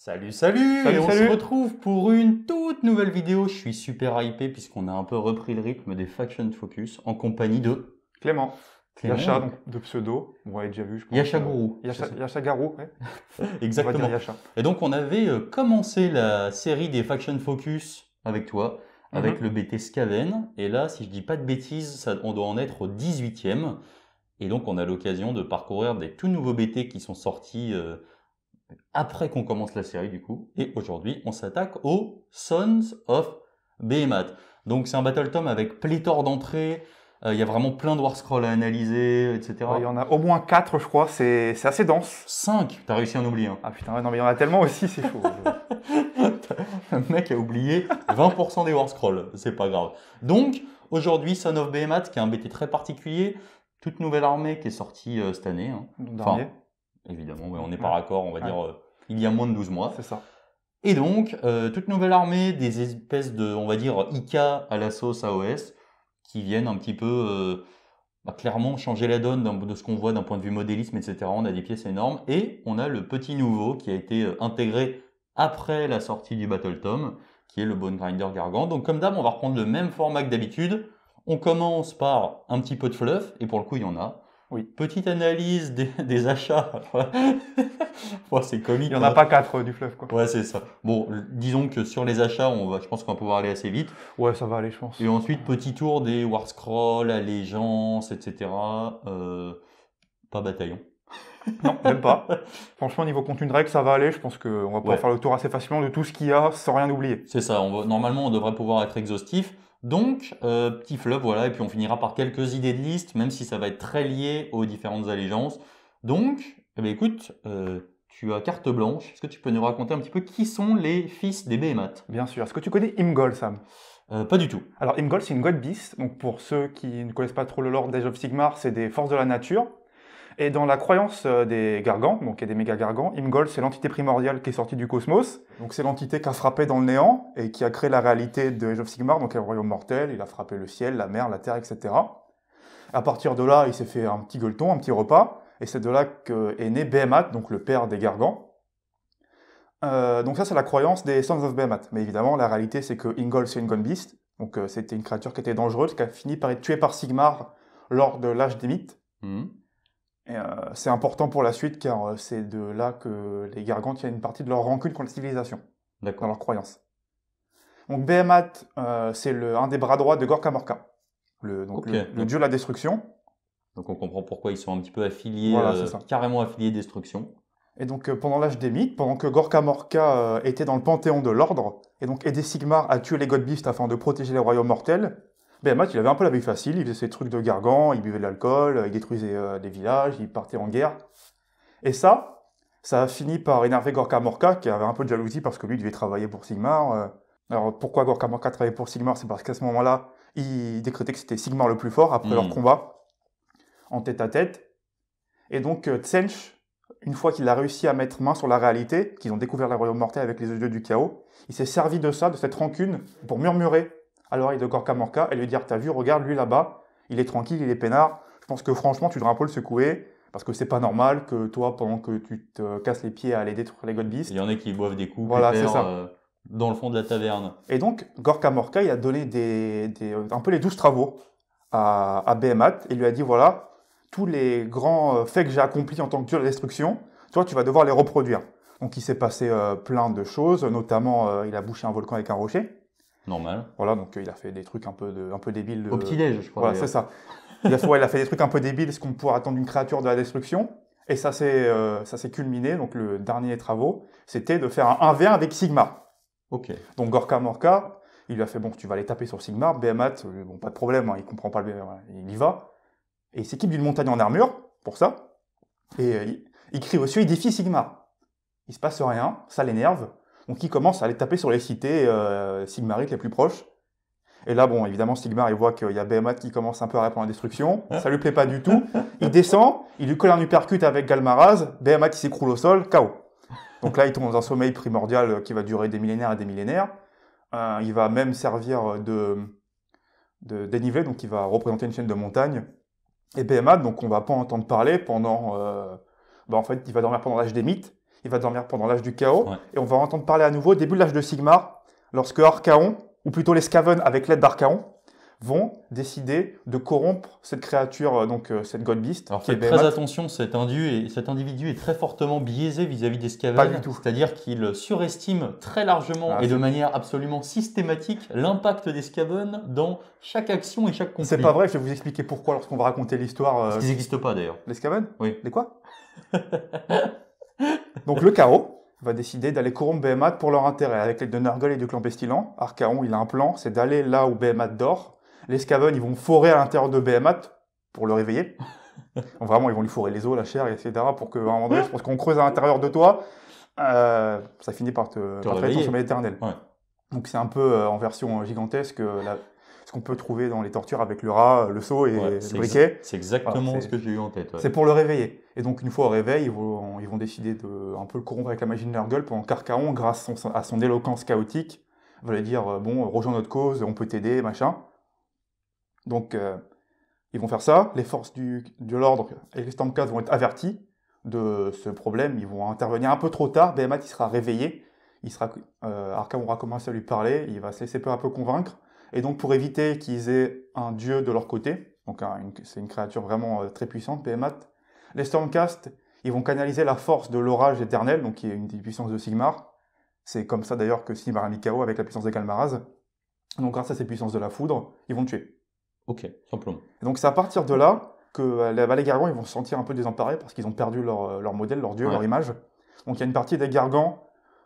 Salut, salut! Salut, Et on salut. se retrouve pour une toute nouvelle vidéo. Je suis super hypé puisqu'on a un peu repris le rythme des Faction Focus en compagnie de Clément. Clément. Yasha, donc de pseudo. Vous l'avez déjà vu, je pense. Yasha Gourou. Yasha Garou, ouais. On va dire Exactement. Yasha. Et donc on avait commencé la série des Faction Focus avec toi, avec Mhm. le BT Skaven. Et là, si je dis pas de bêtises, on doit en être au 18e. Et donc on a l'occasion de parcourir des tout nouveaux BT qui sont sortis après qu'on commence la série du coup. Et aujourd'hui, on s'attaque aux Sons of Behemoth. Donc c'est un battle tome avec pléthore d'entrées. Il y a vraiment plein de war scrolls à analyser, etc. Ouais, il y en a au moins 4, je crois. C'est assez dense. 5, t'as réussi à en oublier un. Ah putain, ouais, non, mais il y en a tellement aussi, c'est chaud. Le mec a oublié 20% des war scrolls, c'est pas grave. Donc aujourd'hui, Son of Behemoth, qui est un BT très particulier, toute nouvelle armée qui est sortie cette année. Hein. Dernier. Évidemment, mais on n'est pas raccord, on va dire il y a moins de 12 mois. C'est ça. Et donc, toute nouvelle armée, des espèces de, on va dire, IK à la sauce AOS, qui viennent un petit peu, clairement changer la donne de ce qu'on voit d'un point de vue modélisme, etc. On a des pièces énormes, et on a le petit nouveau qui a été intégré après la sortie du Battle Tome, qui est le Bone Grinder Gargant. Donc comme d'hab, on va reprendre le même format que d'habitude. On commence par un petit peu de fluff, et pour le coup, il y en a. Oui. Petite analyse des achats. Ouais, c'est comique. Il n'y en a pas 4 du fleuve, quoi. Ouais, c'est ça. Bon, disons que sur les achats, je pense qu'on va pouvoir aller assez vite. Ouais, ça va aller, je pense. Et ensuite, petit tour des War Scroll, Allégeance, etc. Pas bataillon. Non, même pas. Franchement, niveau contenu de règles, ça va aller. Je pense qu'on va pouvoir faire le tour assez facilement de tout ce qu'il y a sans rien oublier. C'est ça. Normalement, on devrait pouvoir être exhaustif. Donc, petit fleuve, voilà. Et puis, on finira par quelques idées de liste, même si ça va être très lié aux différentes allégeances. Donc, eh bien, écoute, tu as carte blanche. Est-ce que tu peux nous raconter un petit peu qui sont les fils des Behemoth? Bien sûr. Est-ce que tu connais Imgol, Sam? Pas du tout. Alors, Imgol, c'est une God Beast. Donc, pour ceux qui ne connaissent pas trop le lore d'Age of Sigmar, c'est des forces de la nature. Et dans la croyance des Gargants, donc il y a des méga Gargants, Imgol, c'est l'entité primordiale qui est sortie du cosmos. Donc, c'est l'entité qui a frappé dans le néant et qui a créé la réalité de Age of Sigmar, donc un royaume mortel. Il a frappé le ciel, la mer, la terre, etc. À partir de là, il s'est fait un petit gueuleton, un petit repas. Et c'est de là qu'est né Behemoth, donc le père des Gargants. Donc ça, c'est la croyance des Sons of Behemoth. Mais évidemment, la réalité, c'est que Ingol, c'est une God Beast. Donc c'était une créature qui était dangereuse, qui a fini par être tuée par Sigmar lors de l'âge des mythes. Et c'est important pour la suite, car c'est de là que les Gargants tiennent une partie de leur rancune contre la civilisation, dans leur croyance. Donc Behemoth, c'est un des bras droits de Gorka Morka, le dieu de la destruction. Donc on comprend pourquoi ils sont un petit peu affiliés, Voilà, carrément affiliés destruction. Et donc pendant l'âge des mythes, pendant que Gorka Morka était dans le panthéon de l'ordre, et donc aidait Sigmar à tuer les God Beasts afin de protéger les royaumes mortels, Behemoth, il avait un peu la vie facile, il faisait ses trucs de gargant, il buvait de l'alcool, il détruisait des villages, il partait en guerre. Et ça a fini par énerver Gorka Morka, qui avait un peu de jalousie parce que lui, il devait travailler pour Sigmar. Alors pourquoi Gorka Morka travaillait pour Sigmar? C'est parce qu'à ce moment-là, il décrétait que c'était Sigmar le plus fort après leur combat, en tête à tête. Et donc Tsench, une fois qu'il a réussi à mettre main sur la réalité, qu'ils ont découvert le royaume mortel avec les yeux du chaos, il s'est servi de ça, de cette rancune, pour murmurer à l'oreille de Gorka Morka et lui dire: t'as vu, regarde, lui là-bas, il est tranquille, il est peinard. Je pense que franchement, tu devrais un peu le secouer, parce que c'est pas normal que toi, pendant que tu te casses les pieds à aller détruire les God Beasts. Il y en a qui boivent des coups, voilà, c'est ça. Dans le fond de la taverne. Et donc, Gorka Morka, il a donné un peu les 12 travaux à Behemoth, et lui a dit: voilà, tous les grands faits que j'ai accomplis en tant que dieu de la destruction, toi, tu vas devoir les reproduire. Donc, il s'est passé plein de choses, notamment, il a bouché un volcan avec un rocher. Normal. Voilà, donc il a fait des trucs un peu débiles. Au petit-déj, je crois. Voilà, c'est ça. Il a fait des trucs un peu débiles, ce qu'on pourrait attendre d'une créature de la destruction. Et ça s'est culminé, donc le dernier travaux, c'était de faire un 1v1 avec Sigmar. Ok. Donc Gorka Morka, il lui a fait: bon, tu vas aller taper sur Sigmar. Behemoth, bon, pas de problème, hein, il comprend pas il y va. Et il s'équipe d'une montagne en armure, pour ça. Et il crie au ciel, il défie Sigmar. Il se passe rien, ça l'énerve. Donc il commence à aller taper sur les cités sigmariques les plus proches. Et là, bon, évidemment, Sigmar, il voit qu'il y a Behemoth qui commence un peu à répondre à la destruction. Ça lui plaît pas du tout. Il descend, il lui colle un uppercut avec Galmaraz. Behemoth, il s'écroule au sol, KO. Donc là, il tombe dans un sommeil primordial qui va durer des millénaires et des millénaires. Il va même servir de dénivelé, donc il va représenter une chaîne de montagnes. Et Behemoth, donc on va pas entendre parler pendant... en fait, il va dormir pendant l'âge des mythes. il va dormir pendant l'âge du chaos. Ouais. Et on va entendre parler à nouveau au début de l'âge de Sigmar, lorsque Archaon, ou plutôt les Skaven avec l'aide d'Archaon, vont décider de corrompre cette créature, cette God Beast. Alors qui est faites très Behemoth. attention, cet individu est très fortement biaisé vis-à-vis des Pas Skaven, du tout. c'est-à-dire qu'il surestime très largement Ah, et de c'est- manière absolument systématique l'impact des Skaven dans chaque action et chaque conflit. C'est pas vrai, je vais vous expliquer pourquoi lorsqu'on va raconter l'histoire. Parce qu'ils n'existent pas d'ailleurs. Les Skaven Oui. Les quoi Donc le chaos va décider d'aller corrompre Behemoth pour leur intérêt. Avec l'aide de Nurgle et du clan Pestilent, Archaon, il a un plan, c'est d'aller là où Behemoth dort. Les Skaven, ils vont forer à l'intérieur de Behemoth pour le réveiller. Donc, vraiment, ils vont lui forer les os, la chair, etc. pour qu'à un moment donné, je pense qu'on creuse à l'intérieur de toi, ça finit par te faire réveiller. ton sommeil éternel. Ouais. Donc c'est un peu en version gigantesque ce qu'on peut trouver dans les tortures avec le rat, le seau et Ouais, le briquet. c'est exactement Voilà, ce que j'ai eu en tête. Ouais. C'est pour le réveiller. Et donc, une fois au réveil, ils vont décider de un peu le corrompre avec la magie de Nurgle pendant qu'Archaon, grâce à son éloquence chaotique, va lui dire bon, rejoins notre cause, on peut t'aider, machin. Donc, ils vont faire ça. Les forces de l'ordre et les Stormcast vont être avertis de ce problème. Ils vont intervenir un peu trop tard. Behemoth, il sera réveillé. Archaon aura commencé à lui parler. Il va se laisser peu à peu convaincre. Et donc, pour éviter qu'ils aient un dieu de leur côté, donc c'est une créature vraiment très puissante, Behemoth, les Stormcast, ils vont canaliser la force de l'orage éternel, donc qui est une des puissances de Sigmar. C'est comme ça d'ailleurs que Sigmar a mis KO avec la puissance de Kalmaraz. Donc grâce à ces puissances de la foudre, ils vont le tuer. Ok, simplement. Et donc c'est à partir de là que les Gargants ils vont se sentir un peu désemparés parce qu'ils ont perdu leur modèle, leur dieu, Ouais. leur image. Donc il y a une partie des Gargants,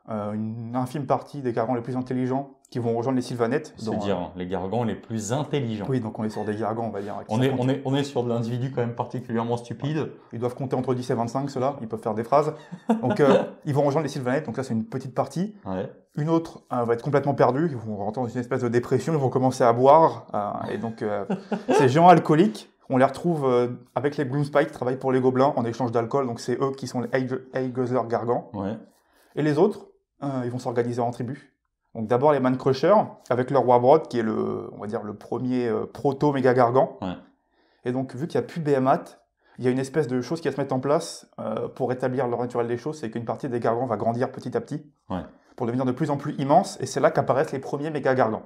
une infime partie des Gargants les plus intelligents qui vont rejoindre les Sylvanettes. C'est dire hein, les Gargants les plus intelligents. Oui, donc on est sur des Gargants, on va dire. On est sur de l'individu quand même particulièrement stupide. Ils doivent compter entre 10 et 25, ceux-là, ils peuvent faire des phrases. Donc ils vont rejoindre les Sylvanettes, donc là c'est une petite partie. Ouais. Une autre va être complètement perdue, ils vont rentrer dans une espèce de dépression, ils vont commencer à boire. Et donc ces géants alcooliques, on les retrouve avec les Gloomspite qui travaillent pour les Gobelins en échange d'alcool, donc c'est eux qui sont les Guzzler Gargants. Ouais. Et les autres, ils vont s'organiser en tribus. Donc d'abord les Man Crushers, avec leur Warbrod, qui est on va dire le premier proto-méga gargan. Ouais. Et donc vu qu'il n'y a plus Behemoth, il y a une espèce de chose qui va se mettre en place pour rétablir l'ordre naturel des choses, c'est qu'une partie des gargants va grandir petit à petit, Ouais. pour devenir de plus en plus immense, et c'est là qu'apparaissent les premiers méga gargants.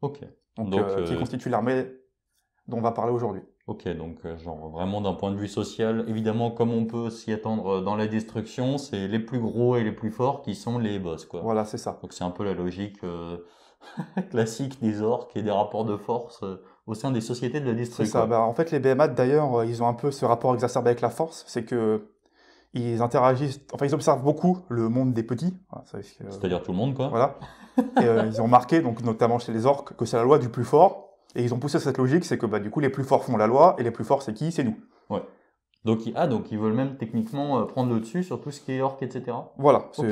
Ok. Donc, Donc, qui constituent l'armée dont on va parler aujourd'hui. Ok, donc genre vraiment d'un point de vue social, évidemment comme on peut s'y attendre dans la destruction, c'est les plus gros et les plus forts qui sont les boss quoi. Voilà, c'est ça. Donc c'est un peu la logique classique des orques et des rapports de force au sein des sociétés de la C'est destruction. ça. Bah, en fait, les Behemoth, d'ailleurs, ils ont un peu ce rapport exacerbé avec la force, c'est que ils interagissent, enfin ils observent beaucoup le monde des petits. Voilà, C'est-à-dire tout le monde quoi. Voilà. Et ils ont remarqué, donc notamment chez les orques, que c'est la loi du plus fort. Et ils ont poussé cette logique, c'est que bah, du coup les plus forts font la loi, et les plus forts c'est qui? C'est nous. Donc, donc ils veulent même techniquement prendre le dessus sur tout ce qui est orque, etc. Voilà. Ok.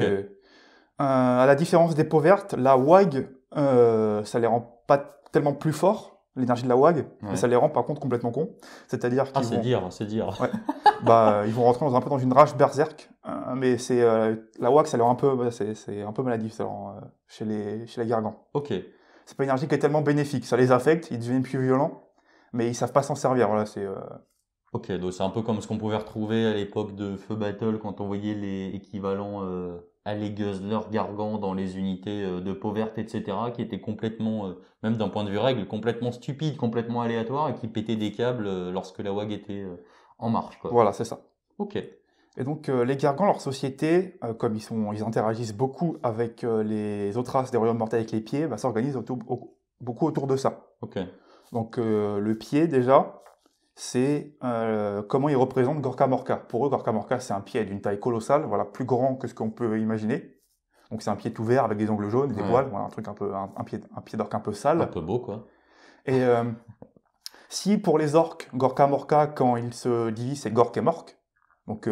À la différence des peaux vertes, la WAG, ça les rend pas tellement plus forts, l'énergie de la WAG, Ouais. mais ça les rend par contre complètement cons. C'est-à-dire Ah qu'ils c'est dire. ils vont rentrer un peu dans une rage berserk, mais c'est la WAG, ça leur rend un peu, c'est un peu maladif ça leur rend, chez les gargants. Ok. C'est pas une énergie qui est tellement bénéfique, ça les affecte, ils deviennent plus violents, mais ils savent pas s'en servir. Voilà, Ok, donc c'est un peu comme ce qu'on pouvait retrouver à l'époque de Feu Battle quand on voyait les équivalents Alley Guzzler, Gargant dans les unités de peau verte, etc. qui étaient complètement, même d'un point de vue règle, complètement stupides, complètement aléatoires et qui pétaient des câbles lorsque la WAG était en marche. Quoi. Voilà, c'est ça. Ok. Et donc les Gargants, leur société, comme ils interagissent beaucoup avec les autres races des royaumes mortels avec les pieds, bah, s'organisent beaucoup autour de ça. Ok. Donc le pied déjà, c'est comment ils représentent Gorka Morka. Pour eux, Gorka Morka, c'est un pied d'une taille colossale, voilà, plus grand que ce qu'on peut imaginer. Donc c'est un pied tout vert avec des ongles jaunes et des Ouais. poils, voilà, un truc un pied d'orque un peu sale. Un peu beau, quoi. Et si pour les orques, Gorka Morka, quand ils se divisent, c'est Gork et Mork, donc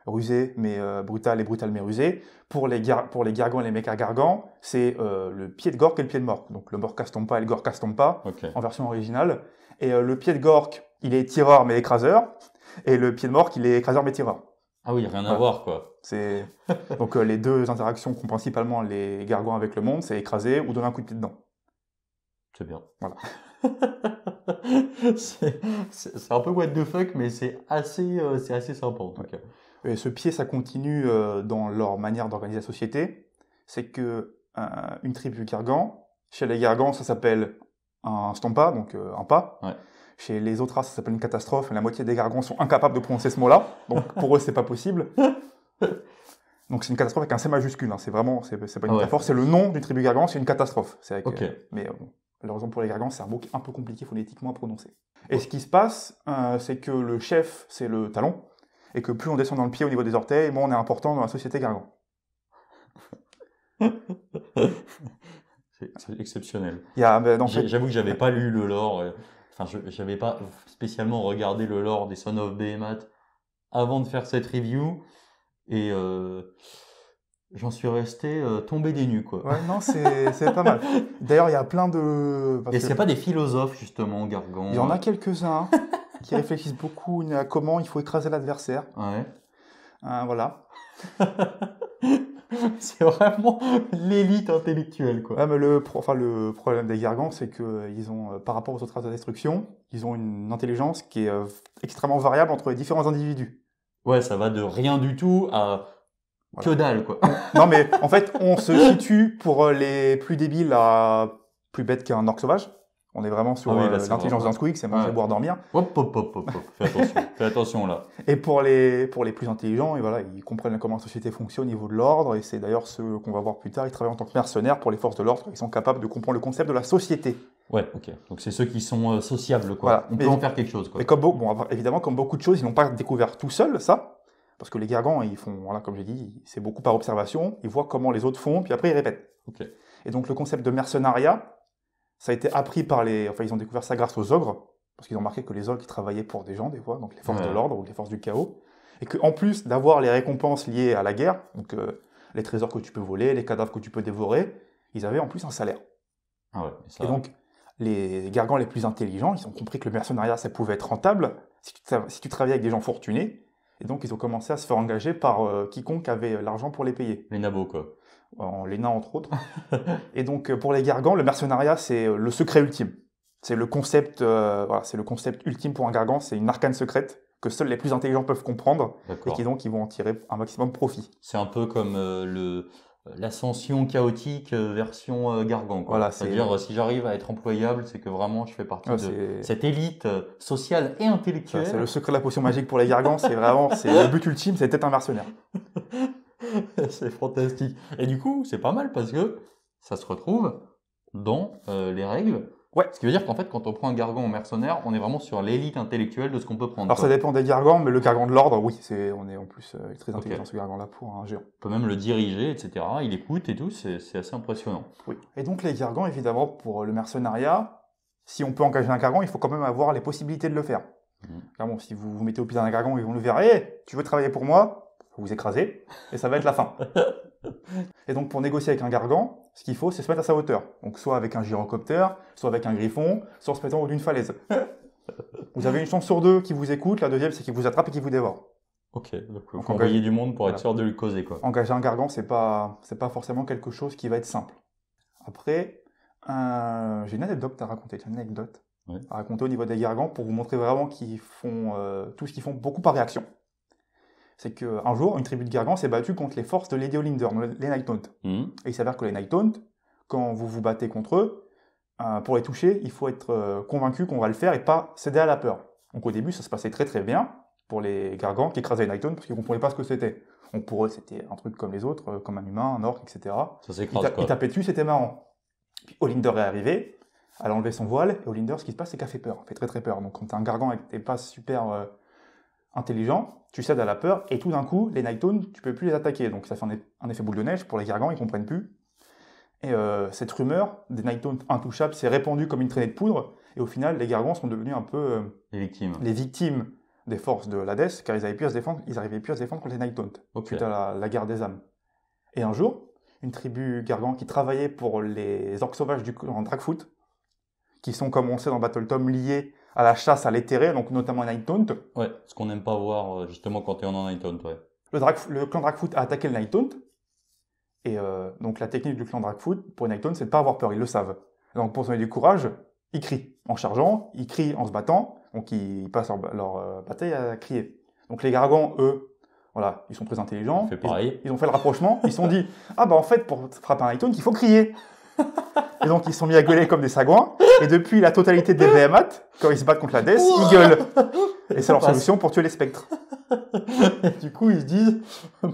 rusé mais brutal et brutal mais rusé. Pour les Gargants et les méca Gargants, c'est le pied de Gork et le pied de Mork. Donc le Morka Stompa et le Gorka Stompa, Ok. en version originale. Et le pied de Gork, il est tireur mais écraseur. Et le pied de Mork, il est écraseur mais tireur. Ah oui, rien à Voilà. voir, quoi. Donc les deux interactions qu'ont principalement les Gargants avec le monde, c'est écraser ou donner un coup de pied dedans. C'est bien. Voilà. c'est un peu what the fuck, mais c'est assez sympa, en tout cas. Et ce pied, ça continue dans leur manière d'organiser la société. C'est que une tribu Gargan, chez les Gargans, ça s'appelle un stampa, donc un pas. Ouais. Chez les autres races, ça s'appelle une catastrophe. Et la moitié des Gargans sont incapables de prononcer ce mot-là. Donc pour eux, c'est pas possible. Donc c'est une catastrophe avec un C majuscule. Hein. C'est vraiment, c'est pas une métaphore. C'est le nom d'une tribu Gargan, c'est une catastrophe. C'est avec, mais bon, malheureusement pour les Gargans, c'est un mot un peu compliqué phonétiquement à prononcer. Et ce qui se passe, c'est que le chef, c'est le talon. Et que plus on descend dans le pied au niveau des orteils, moins on est important dans la société Gargan. C'est exceptionnel. J'avoue que j'avais pas lu le lore. Enfin, j'avais pas spécialement regardé le lore des Sons of Behemoth avant de faire cette review. Et j'en suis resté tombé des nues, quoi. Ouais, non, c'est pas mal. D'ailleurs, il y a plein de... Est-ce qu'il n'y a pas des philosophes, justement, Gargan? Il y en a quelques-uns qui réfléchissent beaucoup à comment il faut écraser l'adversaire. Ouais. Voilà. C'est vraiment l'élite intellectuelle, quoi. Ouais, mais le problème des Gargans, c'est que ils ont, par rapport aux autres races de destruction, ils ont une intelligence qui est extrêmement variable entre les différents individus. Ouais, ça va de rien du tout à que dalle, quoi. Non, mais en fait, on se situe pour les plus débiles à plus bêtes qu'un orc sauvage. On est vraiment sur l'intelligence d'un squeak, c'est manger, boire, dormir. Hop. Fais attention là. Et pour les plus intelligents, et voilà, ils comprennent comment la société fonctionne au niveau de l'ordre, et c'est d'ailleurs ceux qu'on va voir plus tard, ils travaillent en tant que mercenaires pour les forces de l'ordre, ils sont capables de comprendre le concept de la société. Ouais, ok. Donc c'est ceux qui sont sociables, quoi. Voilà. On peut en faire quelque chose, quoi. Et évidemment, comme beaucoup de choses, ils n'ont pas découvert tout seuls, ça, parce que les Gargans, ils font, voilà, comme j'ai dit, c'est beaucoup par observation, ils voient comment les autres font, puis après ils répètent. Ok. Et donc le concept de mercenariat, ça a été appris ils ont découvert ça grâce aux ogres, parce qu'ils ont remarqué que les ogres, ils travaillaient pour des gens, des fois, donc les forces de l'ordre ou les forces du chaos, et qu'en plus d'avoir les récompenses liées à la guerre, donc les trésors que tu peux voler, les cadavres que tu peux dévorer, ils avaient en plus un salaire. Ah ouais, Et donc, les Gargans les plus intelligents, ils ont compris que le mercenariat, ça pouvait être rentable si tu travaillais avec des gens fortunés, et donc ils ont commencé à se faire engager par quiconque avait l'argent pour les payer. Les nabos, quoi. Les nains entre autres. Et donc pour les Gargans, le mercenariat c'est le secret ultime. C'est le concept, c'est le concept ultime pour un Gargan. C'est une arcane secrète que seuls les plus intelligents peuvent comprendre et qui donc ils vont en tirer un maximum de profit. C'est un peu comme l'ascension chaotique version Gargan, quoi. Voilà, c'est-à-dire si j'arrive à être employable, c'est que vraiment je fais partie de cette élite sociale et intellectuelle. C'est le secret de la potion magique pour les Gargans. C'est le but ultime, c'est d'être un mercenaire. C'est fantastique. Et du coup, c'est pas mal parce que ça se retrouve dans les règles. Ouais. Ce qui veut dire qu'en fait, quand on prend un Gargan en mercenaire, on est vraiment sur l'élite intellectuelle de ce qu'on peut prendre. Alors ça dépend des Gargans, mais le Gargan de l'ordre, oui, on est en plus très intelligent ce Gargan-là pour un géant. On peut même le diriger, etc. Il écoute et tout, c'est assez impressionnant. Oui. Et donc les Gargans, évidemment, pour le mercenariat, si on peut engager un Gargan, il faut quand même avoir les possibilités de le faire. Bon, si vous vous mettez au pied d'un Gargan, ils vont le faire. Tu veux travailler pour moi? Vous écraser, et ça va être la fin. Et donc pour négocier avec un Gargan, ce qu'il faut, c'est se mettre à sa hauteur. Donc soit avec un gyrocoptère, soit avec un griffon, soit en se mettant au haut d'une falaise. Vous avez une chance sur deux qui vous écoute, la deuxième c'est qu'il vous attrape et qu'il vous dévore. Ok, donc il faut envoyer du monde pour être sûr de lui causer, quoi. Engager un Gargan, c'est pas forcément quelque chose qui va être simple. Après, j'ai une anecdote à raconter, à raconter au niveau des Gargans pour vous montrer vraiment qu'ils font tout ce qu'ils font beaucoup par réaction. C'est qu'un jour, une tribu de Gargans s'est battue contre les forces de Lady Olinder, les Nighthaunt. Et il s'avère que les Nighthaunt, quand vous vous battez contre eux, pour les toucher, il faut être convaincu qu'on va le faire et pas céder à la peur. Donc au début, ça se passait très très bien pour les Gargans qui écrasaient les Nighthaunt parce qu'ils ne comprenaient pas ce que c'était. Donc pour eux, c'était un truc comme les autres, comme un humain, un orc, etc. Ça s'écrase, quoi. Ils tapaient dessus, c'était marrant. Puis Olinder est arrivé, elle a enlevé son voile, et Olinder, ce qui se passe, c'est qu'elle fait peur, elle fait très très peur. Donc quand t'es un Gargan et que t'es pas super intelligent, tu cèdes à la peur, et tout d'un coup, les Nighthaunt, tu peux plus les attaquer. Donc ça fait un effet boule de neige pour les Gargans, ils comprennent plus. Et cette rumeur des Nighthaunt intouchables s'est répandue comme une traînée de poudre, et au final, les Gargans sont devenus un peu les victimes des forces de l'Hadès, car ils arrivaient plus à se défendre contre les Nighthaunt, suite à la guerre des âmes. Et un jour, une tribu Gargan qui travaillait pour les orques sauvages du clan Dragfoot, qui sont, comme on sait dans Battletome, liés à la chasse à l'éthéré, donc notamment à Nighthaunt. Ouais, ce qu'on n'aime pas voir justement quand t'es en Nighthaunt, ouais. Le clan Dragfoot a attaqué le Nighthaunt, et donc la technique du clan Dragfoot pour les Nighthaunt, c'est de ne pas avoir peur, ils le savent. Donc pour se donner du courage, ils crient en chargeant, ils crient en se battant, donc ils passent leur bataille à crier. Donc les Gargans, eux, Voilà, ils sont très intelligents. On fait pareil. Ils ont fait le rapprochement. Ils se sont dit, ah bah en fait, pour frapper un Hightown, il faut crier. Et donc, ils se sont mis à gueuler comme des sagouins. Et depuis, la totalité des Behemoth, quand ils se battent contre la Death, ils gueulent. Et c'est leur solution pour tuer les spectres. Et du coup, ils se disent,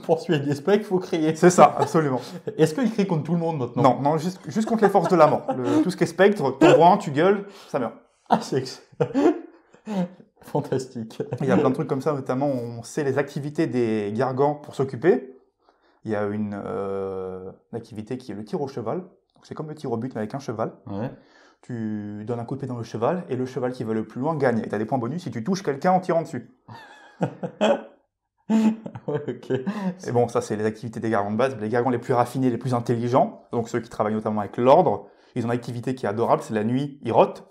pour tuer des spectres, il faut crier. C'est ça, absolument. Est-ce qu'ils crient contre tout le monde maintenant? Non, non, juste contre les forces de la mort. Tout ce qui est spectre, t'en vois un, tu gueules, ça meurt. Ah, c'est fantastique. Il y a plein de trucs comme ça, notamment on sait les activités des Gargants pour s'occuper. Il y a une activité qui est le tir au cheval. Donc c'est comme le tir au but mais avec un cheval. Ouais. Tu donnes un coup de pied dans le cheval et le cheval qui va le plus loin gagne. Et tu as des points bonus si tu touches quelqu'un en tirant dessus. Ouais, ok. Et bon, ça c'est les activités des Gargants de base. Les Gargants les plus raffinés, les plus intelligents, donc ceux qui travaillent notamment avec l'ordre, ils ont une activité qui est adorable, c'est la nuit, ils rotent.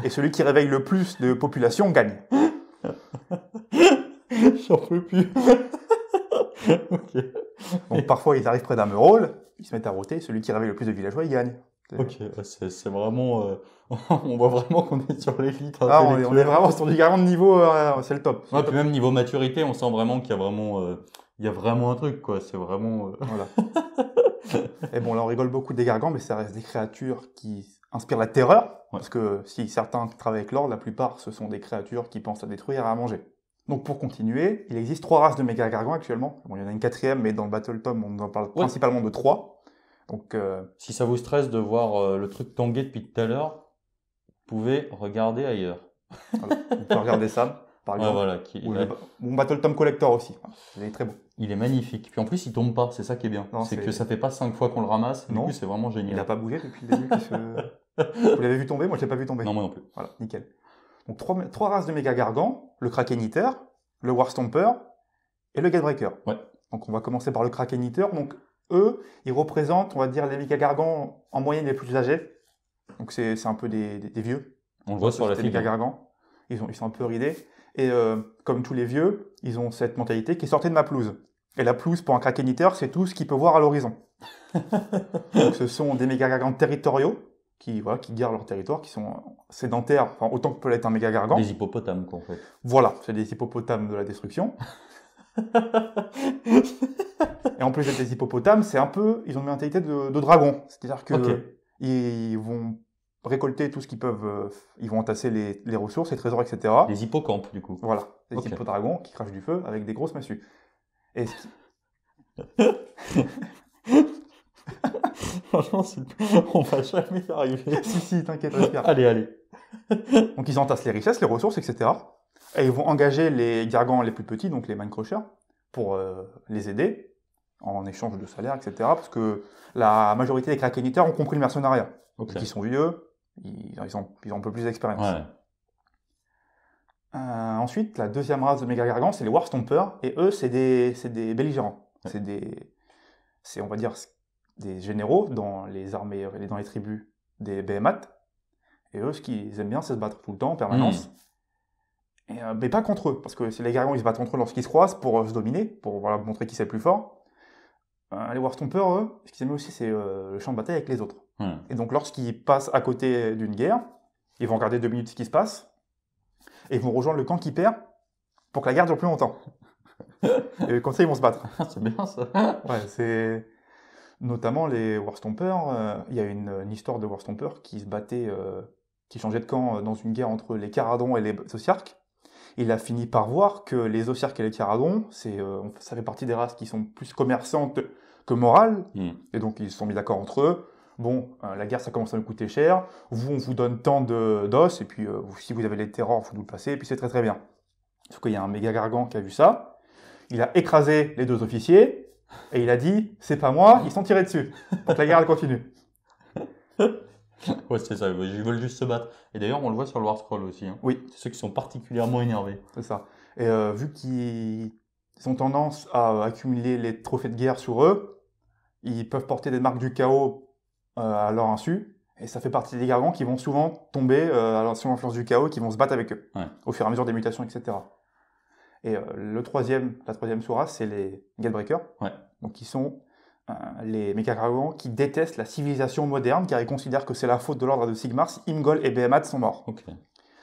Et celui qui réveille le plus de population gagne. J'en peux plus. Ok. Donc parfois ils arrivent près d'un Meurol, ils se mettent à roter, celui qui réveille le plus de villageois, il gagne. Ok, ouais, c'est vraiment... on voit vraiment qu'on est sur l'élite. Ah, on est vraiment sur du Gargant de niveau, c'est le top. Ouais, puis même niveau maturité, on sent vraiment qu'il y a vraiment... il y a vraiment un truc, quoi. C'est vraiment... Voilà. Et bon, là on rigole beaucoup des Gargants, mais ça reste des créatures qui inspirent la terreur. Ouais. Parce que si certains travaillent avec l'ordre, la plupart ce sont des créatures qui pensent à détruire et à manger. Donc pour continuer, il existe 3 races de méga gargants actuellement. Bon, il y en a une 4e, mais dans le Battle Tome, on en parle principalement de 3. Donc, Si ça vous stresse de voir le truc tanguer depuis tout à l'heure, vous pouvez regarder ailleurs. voilà. On peut regarder ça, par Ouais, exemple. voilà. Ou mon Battle Tome Collector aussi. Il est très beau. Il est magnifique. Puis en plus, il tombe pas. C'est ça qui est bien. Non, c'est que ça fait pas 5 fois qu'on le ramasse. Du Non. coup, c'est vraiment génial. Il n'a pas bougé depuis le début. Vous l'avez vu tomber? Moi, je l'ai pas vu tomber. Non, moi non plus. Voilà, nickel. Donc 3 races de méga gargants, le Kraken Eater, le War Stomper et le Gatebreaker. Ouais. Donc on va commencer par le Kraken Eater. Donc eux, ils représentent, on va dire, les méga gargants en moyenne les plus âgés. Donc c'est un peu des vieux. On le voit sur la Les méga figure. gargants. Ils sont un peu ridés. Et comme tous les vieux, ils ont cette mentalité qui sortait de ma pelouse. Et la pelouse pour un Kraken Eater, c'est tout ce qu'il peut voir à l'horizon. Donc ce sont des méga gargants territoriaux qui gardent leur territoire, qui sont sédentaires, enfin, autant que peut l'être un méga gargant. Des hippopotames, quoi, en fait. Voilà, c'est des hippopotames de la destruction. Et en plus d'être des hippopotames, c'est un peu, ils ont une mentalité de dragon. C'est-à-dire que ils vont récolter tout ce qu'ils peuvent, ils vont entasser les ressources, les trésors, etc. Des hippocampes, du coup. Voilà, des Ok. hippodragons qui crachent du feu avec des grosses massues. Et Franchement, on va jamais y arriver. si, t'inquiète, respire. Allez. Donc ils entassent les richesses, les ressources, etc. Et ils vont engager les gargants les plus petits, donc les Minecrushers, pour les aider, en échange de salaire, etc. Parce que la majorité des Kraken Eaters ont compris le mercenariat. Ok. Donc ils sont vieux, ils ont un peu plus d'expérience. Ouais. Ensuite, la deuxième race de méga gargants, c'est les War Stompers, et eux, c'est des belligérants. Ouais. C'est, on va dire, des généraux dans les armées, dans les tribus des Behemoth. Et eux, ce qu'ils aiment bien, c'est se battre tout le temps, en permanence. Et, mais pas contre eux, parce que c'est les gargants, ils se battent entre eux lorsqu'ils se croisent pour se dominer, pour montrer qui c'est le plus fort. Les War Stompers, eux, ce qu'ils aiment aussi, c'est le champ de bataille avec les autres. Et donc, lorsqu'ils passent à côté d'une guerre, ils vont regarder 2 minutes ce qui se passe, et ils vont rejoindre le camp qui perd pour que la guerre dure plus longtemps. Et comme ça, ils vont se battre. C'est bien, ça. Ouais, c'est... Notamment les War Stompers, il y a une histoire de War Stompers qui se battait, qui changeait de camp dans une guerre entre les Caradons et les Ossiarques. Il a fini par voir que les Ossiarques et les Caradons, ça fait partie des races qui sont plus commerçantes que morales, et donc ils se sont mis d'accord entre eux. Bon, la guerre, ça commence à nous coûter cher, vous, on vous donne tant d'os, et puis si vous avez les terrors, vous nous le passez, et puis c'est très très bien. Sauf qu'il y a un méga gargant qui a vu ça, il a écrasé les 2 officiers, et il a dit, c'est pas moi, ils sont tirés dessus. Donc la guerre, elle continue. Ouais, c'est ça, ils veulent juste se battre. Et d'ailleurs, on le voit sur le War Scroll aussi. Hein. Oui. C'est ceux qui sont particulièrement énervés. C'est ça. Et vu qu'ils ont tendance à accumuler les trophées de guerre sur eux, ils peuvent porter des marques du chaos à leur insu, et ça fait partie des gargants qui vont souvent tomber sous l'influence du chaos, qui vont se battre avec eux, au fur et à mesure des mutations, etc. Et la troisième sous-race, c'est les Gatebreakers, donc qui sont les méga gargants qui détestent la civilisation moderne, car ils considèrent que c'est la faute de l'ordre de Sigmar si Imgol et Behemoth sont morts. Ok.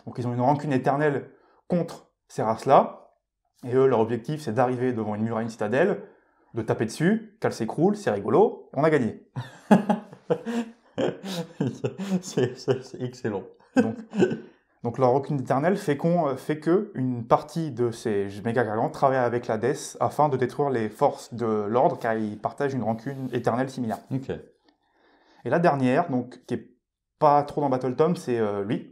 Donc ils ont une rancune éternelle contre ces races-là, Et eux, leur objectif, c'est d'arriver devant une muraille, une citadelle, de taper dessus, qu'elle s'écroule, c'est rigolo, on a gagné. C'est excellent. Donc leur rancune éternelle fait que une partie de ces méga gargants travaille avec la Death afin de détruire les forces de l'ordre, car ils partagent une rancune éternelle similaire. Ok. Et la dernière, donc, qui est pas trop dans Battle Tom, c'est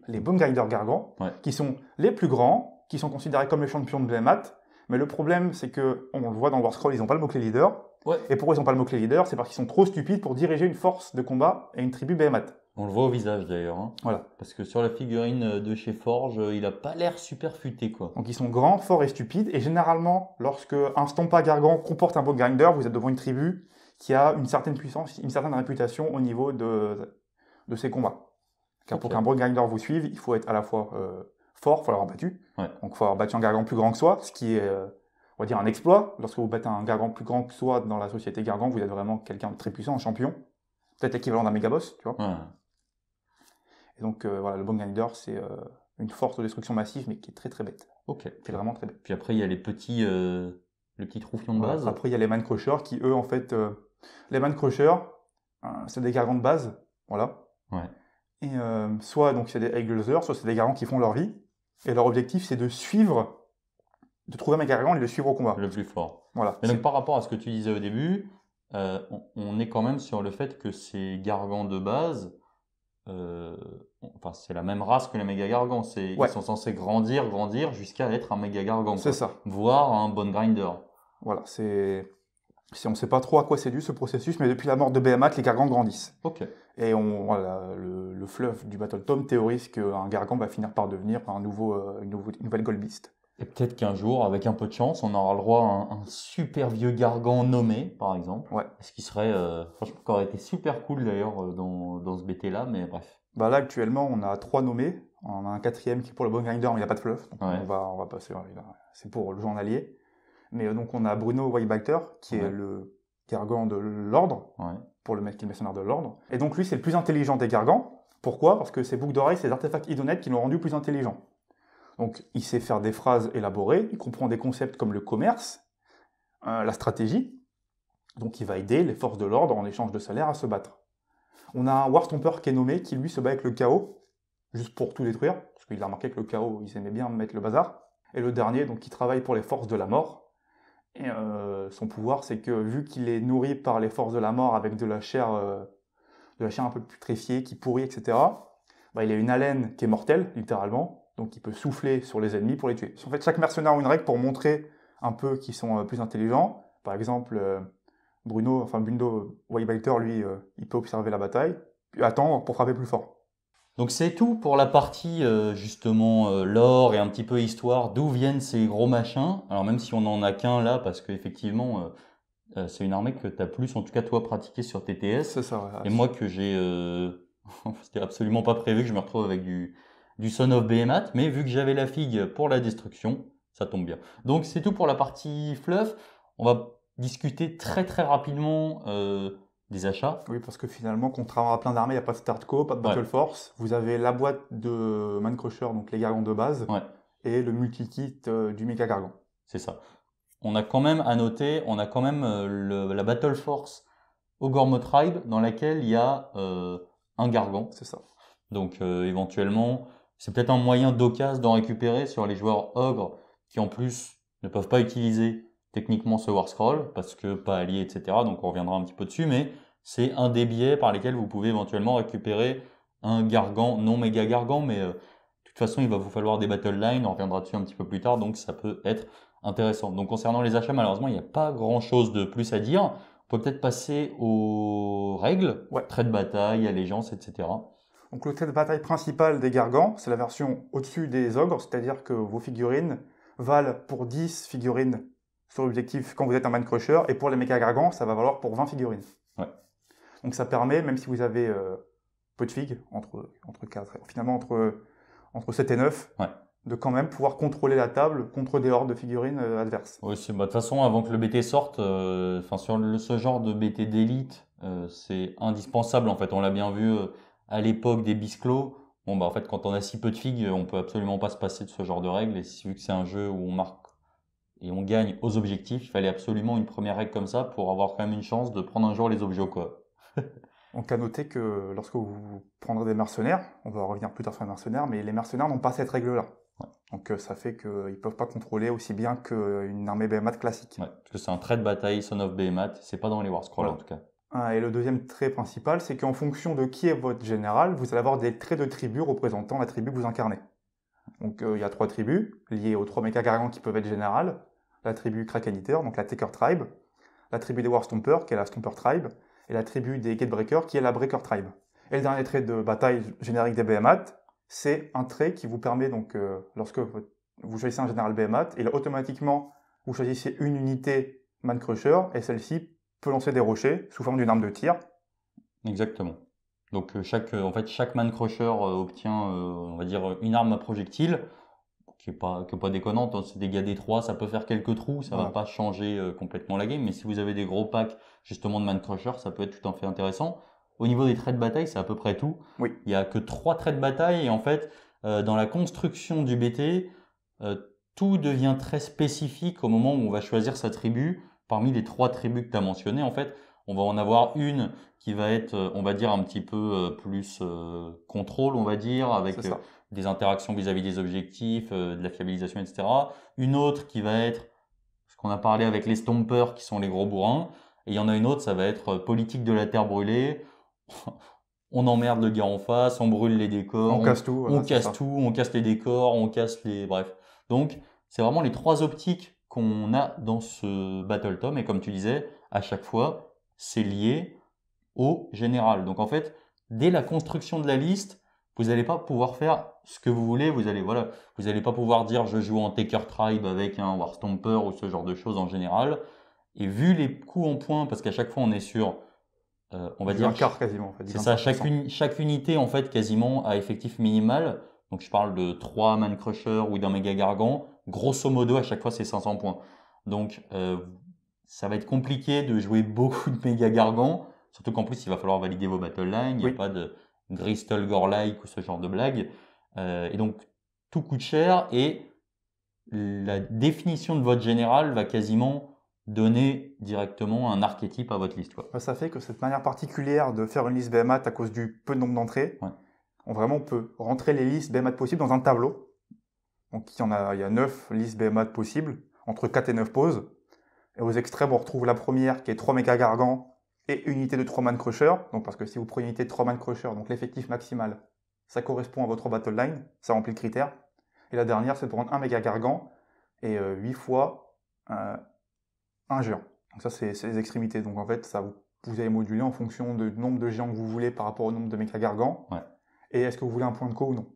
les Bone Grinder Gargants, Ouais. qui sont les plus grands, qui sont considérés comme les champions de Behemoth. Mais le problème, c'est que, on le voit dans War Scroll, ils n'ont pas le mot-clé leader. Ouais. Et pourquoi ils n'ont pas le mot-clé leader? C'est parce qu'ils sont trop stupides pour diriger une force de combat et une tribu Behemoth. On le voit au visage d'ailleurs. Hein. Voilà. Parce que sur la figurine de chez Forge, il a pas l'air super futé quoi. Donc ils sont grands, forts et stupides. Et généralement, lorsque un Stompa Gargant comporte un Bone Grinder, vous êtes devant une tribu qui a une certaine puissance, une certaine réputation au niveau de ses combats. Car pour qu'un Bone Grinder vous suive, il faut être à la fois fort, il faut l'avoir battu. Ouais. Donc il faut avoir battu un Gargant plus grand que soi, ce qui est, on va dire, un exploit. Lorsque vous battez un Gargant plus grand que soi dans la société Gargant, vous êtes vraiment quelqu'un de très puissant, un champion. Peut-être l'équivalent d'un méga boss, tu vois. Ouais. Et donc voilà, le Bone Grinder, c'est une force de destruction massive, mais qui est très très bête. Ok. C'est vraiment très bête. Puis après, il y a les petits troufions de base. Après, il y a les Man Crushers qui, eux, en fait, les Man Crushers, c'est des gargants de base, voilà. Ouais. Et soit donc c'est des Egglezers, soit c'est des gargants qui font leur vie. Et leur objectif, c'est de trouver un gargant et de le suivre au combat. Le plus fort. Voilà. Et donc par rapport à ce que tu disais au début, on est quand même sur le fait que ces gargants de base, enfin c'est la même race que les méga gargants. Ouais. Ils sont censés grandir jusqu'à être un méga gargant. C'est ça. Voire un Bone Grinder. Voilà, on ne sait pas trop à quoi c'est dû ce processus, mais depuis la mort de Behemoth, les gargants grandissent. Ok. Et voilà, le fluff du Battle Tom théorise qu'un gargant va finir par devenir une nouvelle Gold Beast. Et peut-être qu'un jour, avec un peu de chance, on aura le droit à un super vieux gargant nommé, par exemple. Ouais. Ce qui serait, franchement, qui aurait été super cool d'ailleurs dans ce BT-là, mais bref. Bah là, actuellement, on a 3 nommés. On a un 4e qui est pour le Bone Grinder, mais il n'y a pas de fluff. Donc Ouais. on va passer, c'est pour le journalier. Mais donc on a Bruno Whitebiter, qui Ouais. est le gargant de l'ordre, Ouais. pour le mec qui est le mercenaire de l'ordre. Et donc lui, c'est le plus intelligent des gargants. Pourquoi? Parce que ses boucles d'oreilles, c'est des artefacts idonettes qui l'ont rendu plus intelligent. Donc il sait faire des phrases élaborées, il comprend des concepts comme le commerce, la stratégie. Donc il va aider les forces de l'ordre en échange de salaire à se battre. On a un Warstomper qui est nommé, qui lui se bat avec le chaos, juste pour tout détruire, parce qu'il a remarqué que le chaos, ils aimaient bien mettre le bazar. Et le dernier, donc qui travaille pour les forces de la mort. Et son pouvoir, c'est que vu qu'il est nourri par les forces de la mort avec de la chair un peu putréfiée, qui pourrit, etc., bah, il a une haleine qui est mortelle, littéralement, donc il peut souffler sur les ennemis pour les tuer. En fait, chaque mercenaire a une règle pour montrer un peu qu'ils sont plus intelligents. Par exemple, Bruno Whitebiter, lui, il peut observer la bataille, puis attendre pour frapper plus fort. Donc c'est tout pour la partie justement lore et un petit peu histoire, d'où viennent ces gros machins. Alors même si on n'en a qu'un là, parce qu'effectivement c'est une armée que tu as plus, en tout cas toi, pratiqué sur TTS. C'est ça, ouais. Et moi que j'ai... C'était absolument pas prévu que je me retrouve avec du Son of Behemoth, mais vu que j'avais la figue pour la destruction, ça tombe bien. Donc c'est tout pour la partie fluff. On va discuter très très rapidement des achats. Oui, parce que finalement, contrairement à plein d'armées, il n'y a pas de start co, pas de battle force. Vous avez la boîte de Man Crusher, donc les gargants de base, et le multi-kit du méga gargant. C'est ça. On a quand même à noter, on a quand même la battle force Ogormo Tribe, dans laquelle il y a un gargant. C'est ça. Donc éventuellement, c'est peut-être un moyen d'occasion d'en récupérer sur les joueurs ogres qui en plus ne peuvent pas utiliser techniquement ce War Scroll parce que pas allié, etc. Donc on reviendra un petit peu dessus, mais c'est un des biais par lesquels vous pouvez éventuellement récupérer un gargant, non méga gargant, mais de toute façon il va vous falloir des battle lines, on reviendra dessus un petit peu plus tard, donc ça peut être intéressant. Donc concernant les achats, malheureusement il n'y a pas grand chose de plus à dire. On peut peut-être passer aux règles, trait de bataille, allégeance, etc. Donc le trait de bataille principal des gargants, c'est la version au-dessus des ogres, c'est-à-dire que vos figurines valent pour 10 figurines sur l'objectif quand vous êtes un Man Crusher, et pour les méga gargants, ça va valoir pour 20 figurines. Ouais. Donc ça permet, même si vous avez peu de figues, entre 7 et 9, de quand même pouvoir contrôler la table contre des hordes de figurines adverses. Oui, de toute façon, avant que le BT sorte, sur ce genre de BT d'élite, c'est indispensable. En fait, on l'a bien vu à l'époque des Bisclos. Bon, bah, en fait, quand on a si peu de figues, on peut absolument pas se passer de ce genre de règles. Et vu que c'est un jeu où on marque et on gagne aux objectifs, il fallait absolument une première règle comme ça pour avoir quand même une chance de prendre un jour les objets quoi. Donc à noter que lorsque vous prendrez des mercenaires, on va revenir plus tard sur les mercenaires, mais les mercenaires n'ont pas cette règle-là. Ouais. Donc ça fait qu'ils ne peuvent pas contrôler aussi bien qu'une armée Behemoth classique. Ouais, parce que c'est un trait de bataille, Son of Behemoth, c'est pas dans les War Scrolls Voilà. en tout cas. Et le deuxième trait principal, c'est qu'en fonction de qui est votre général, vous allez avoir des traits de tribu représentant la tribu que vous incarnez. Donc il y a 3 tribus, liées aux 3 méga gargants qui peuvent être générales. La tribu Kraken Eater, donc la Taker Tribe, la tribu des War Stompers, qui est la Stomper Tribe, et la tribu des Gatebreakers, qui est la Breaker Tribe. Et le dernier trait de bataille générique des Behemoth, c'est un trait qui vous permet, donc, lorsque vous choisissez un général Behemoth, et automatiquement, vous choisissez une unité Man Crusher, et celle-ci peut lancer des rochers sous forme d'une arme de tir. Exactement. Donc en fait, chaque Man Crusher obtient, on va dire, une arme à projectile, qui est pas déconnante, hein. C'est des dégâts D3, ça peut faire quelques trous, ça va pas changer complètement la game, mais si vous avez des gros packs justement de Man Crusher, ça peut être tout à fait intéressant. Au niveau des traits de bataille, c'est à peu près tout. Oui. Il y a que 3 traits de bataille, et en fait, dans la construction du BT, tout devient très spécifique au moment où on va choisir sa tribu. Parmi les 3 tribus que tu as mentionnées, en fait, on va en avoir une qui va être, on va dire, un petit peu plus contrôle, on va dire, avec des interactions vis-à-vis des objectifs, de la fiabilisation, etc. Une autre qui va être ce qu'on a parlé avec les Stompers, qui sont les gros bourrins. Et il y en a une autre, ça va être politique de la terre brûlée. On emmerde le gars en face, on brûle les décors, on casse tout, on casse tout, on casse les décors, on casse les... Bref. Donc, c'est vraiment les 3 optiques qu'on a dans ce Battle Tome. Et comme tu disais, à chaque fois, c'est lié au général. Donc en fait, dès la construction de la liste, vous n'allez pas pouvoir faire ce que vous voulez. Vous allez pas pouvoir dire je joue en Taker Tribe avec un War Stomper ou ce genre de choses en général. Et vu les coups en points, parce qu'à chaque fois on est sur, on va dire, un quart quasiment. En fait, c'est ça, chaque unité en fait quasiment à effectif minimal. Donc je parle de 3 Man Crusher ou d'un Méga Gargant. Grosso modo, à chaque fois c'est 500 points. Donc ça va être compliqué de jouer beaucoup de Méga Gargants. Surtout qu'en plus, il va falloir valider vos battle lines. Il n'y a pas de Crystal Gore-like ou ce genre de blague. Et donc, tout coûte cher et la définition de votre général va quasiment donner directement un archétype à votre liste, quoi. Ça fait que cette manière particulière de faire une liste Behemoth à cause du peu de nombre d'entrées, on peut rentrer les listes Behemoth possibles dans un tableau. Donc il y a 9 listes Behemoth possibles, entre 4 et 9 poses. Et aux extrêmes, on retrouve la première qui est 3 méga gargants et unité de 3 Man Crusher. Donc parce que si vous prenez une unité de 3 Man Crusher, donc l'effectif maximal, ça correspond à votre battle line, ça remplit le critère. Et la dernière, c'est de prendre un méga gargant et 8 fois un géant. Donc ça, c'est les extrémités. Donc en fait, vous allez moduler en fonction du nombre de géants que vous voulez par rapport au nombre de méga gargants. Et est-ce que vous voulez un point de co ou non.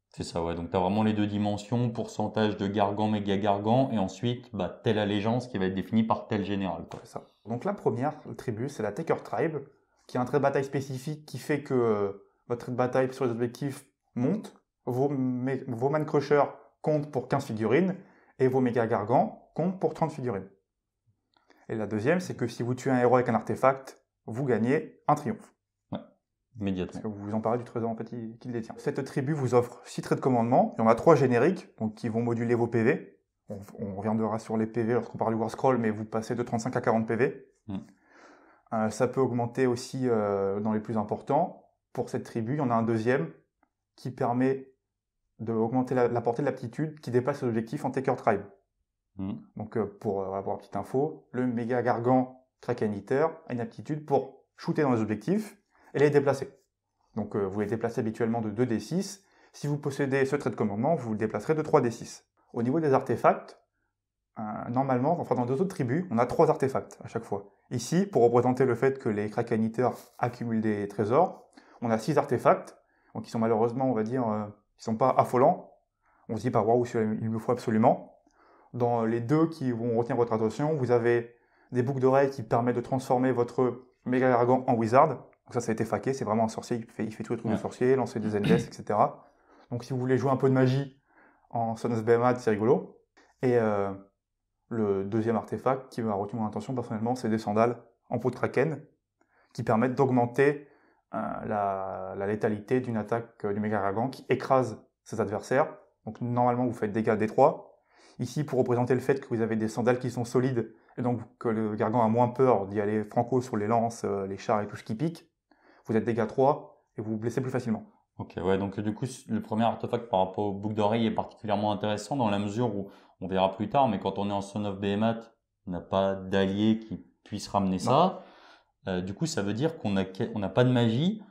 C'est ça, ouais. Donc tu as vraiment les 2 dimensions, pourcentage de gargants, méga gargants, et ensuite telle allégeance qui va être définie par tel général, quoi. C'est ça. Donc la première tribu, c'est la Taker Tribe, qui a un trait de bataille spécifique qui fait que votre trait de bataille sur les objectifs monte, vos Man Crushers comptent pour 15 figurines, et vos méga gargants comptent pour 30 figurines. Et la deuxième, c'est que si vous tuez un héros avec un artefact, vous gagnez un triomphe. Immédiatement. Parce que vous en parlez du trésor en fait qu'il détient. Cette tribu vous offre 6 traits de commandement. Il y en a 3 génériques, donc qui vont moduler vos PV. On reviendra sur les PV lorsqu'on parle du War Scroll, mais vous passez de 35 à 40 PV. Ça peut augmenter aussi dans les plus importants. Pour cette tribu, il y en a un deuxième qui permet d'augmenter la portée de l'aptitude qui dépasse les objectifs en Taker Tribe. Donc pour avoir une petite info, le méga gargant Kraken Eater a une aptitude pour shooter dans les objectifs et les déplacer. Donc vous les déplacez habituellement de 2d6. Si vous possédez ce trait de commandement, vous le déplacerez de 3d6. Au niveau des artefacts, normalement, enfin dans 2 autres tribus, on a 3 artefacts à chaque fois. Ici, pour représenter le fait que les Kraken Eaters accumulent des trésors, on a 6 artefacts, donc ils sont malheureusement, on va dire, ils sont pas affolants. On se dit pas waouh, il me faut absolument. Dans les 2 qui vont retenir votre attention, vous avez des boucles d'oreilles qui permettent de transformer votre méga gargant en wizard. Donc ça a été faqué, c'est vraiment un sorcier, il fait tous les trucs de sorcier, lancer des NDS, etc. Donc si vous voulez jouer un peu de magie en Son of Behemoth, c'est rigolo. Et le deuxième artefact qui va retenir mon attention personnellement, c'est des sandales en peau de kraken qui permettent d'augmenter la létalité d'une attaque du méga gargant qui écrase ses adversaires. Donc normalement vous faites dégâts D3. Ici, pour représenter le fait que vous avez des sandales qui sont solides, et donc que le Gargan a moins peur d'y aller franco sur les lances, les chars et tout ce qui pique, vous êtes dégâts 3 et vous vous blessez plus facilement. Ok, ouais, donc du coup, le premier artefact par rapport aux boucles d'oreilles est particulièrement intéressant dans la mesure où, on verra plus tard, mais quand on est en Son of Behemoth, on n'a pas d'allié qui puisse ramener ça. Du coup, ça veut dire qu'on n'a pas de magie,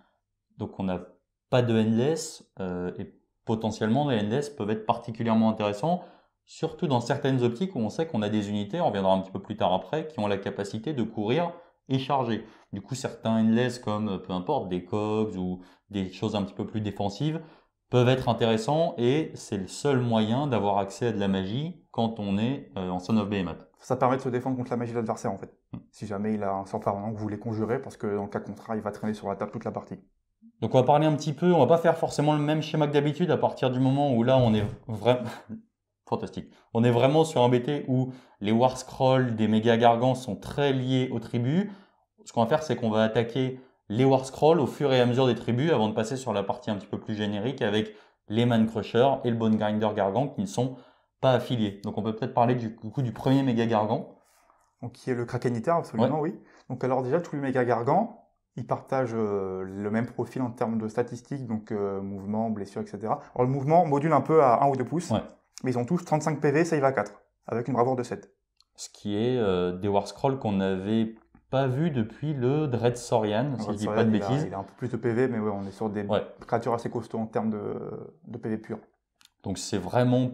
donc on n'a pas de Endless, et potentiellement les Endless peuvent être particulièrement intéressants, surtout dans certaines optiques où on sait qu'on a des unités, on reviendra un petit peu plus tard après, qui ont la capacité de courir et charger. Du coup, certains Endless comme, peu importe, des Cogs ou des choses un petit peu plus défensives, peuvent être intéressants et c'est le seul moyen d'avoir accès à de la magie quand on est en Son of Behemoth. Ça permet de se défendre contre la magie de l'adversaire en fait. Si jamais il a un sort permanent que vous voulez conjurer, parce que dans le cas contraire, il va traîner sur la table toute la partie. Donc on va parler un petit peu, on va pas faire forcément le même schéma que d'habitude à partir du moment où là on est vraiment fantastique. On est vraiment sur un BT où les War Scrolls des méga gargants sont très liés aux tribus. Ce qu'on va faire, c'est qu'on va attaquer les War Scrolls au fur et à mesure des tribus avant de passer sur la partie un petit peu plus générique avec les Man Crusher et le Bone Grinder Gargant qui ne sont pas affiliés. Donc on peut peut-être parler du coup du premier méga gargant. Donc qui est le Krakeniter, absolument, oui. Donc alors déjà, tous les méga gargants, ils partagent le même profil en termes de statistiques, donc mouvement, blessure, etc. Alors le mouvement module un peu à 1 ou 2 pouces, mais ils ont tous 35 PV, save à 4, avec une bravoure de 7. Ce qui est des War Scrolls qu'on n'avait pas vu depuis le Dread Saurian, si je dis pas de bêtises. Il a un peu plus de PV, mais ouais, on est sur des créatures assez costauds en termes de PV pur. Donc c'est vraiment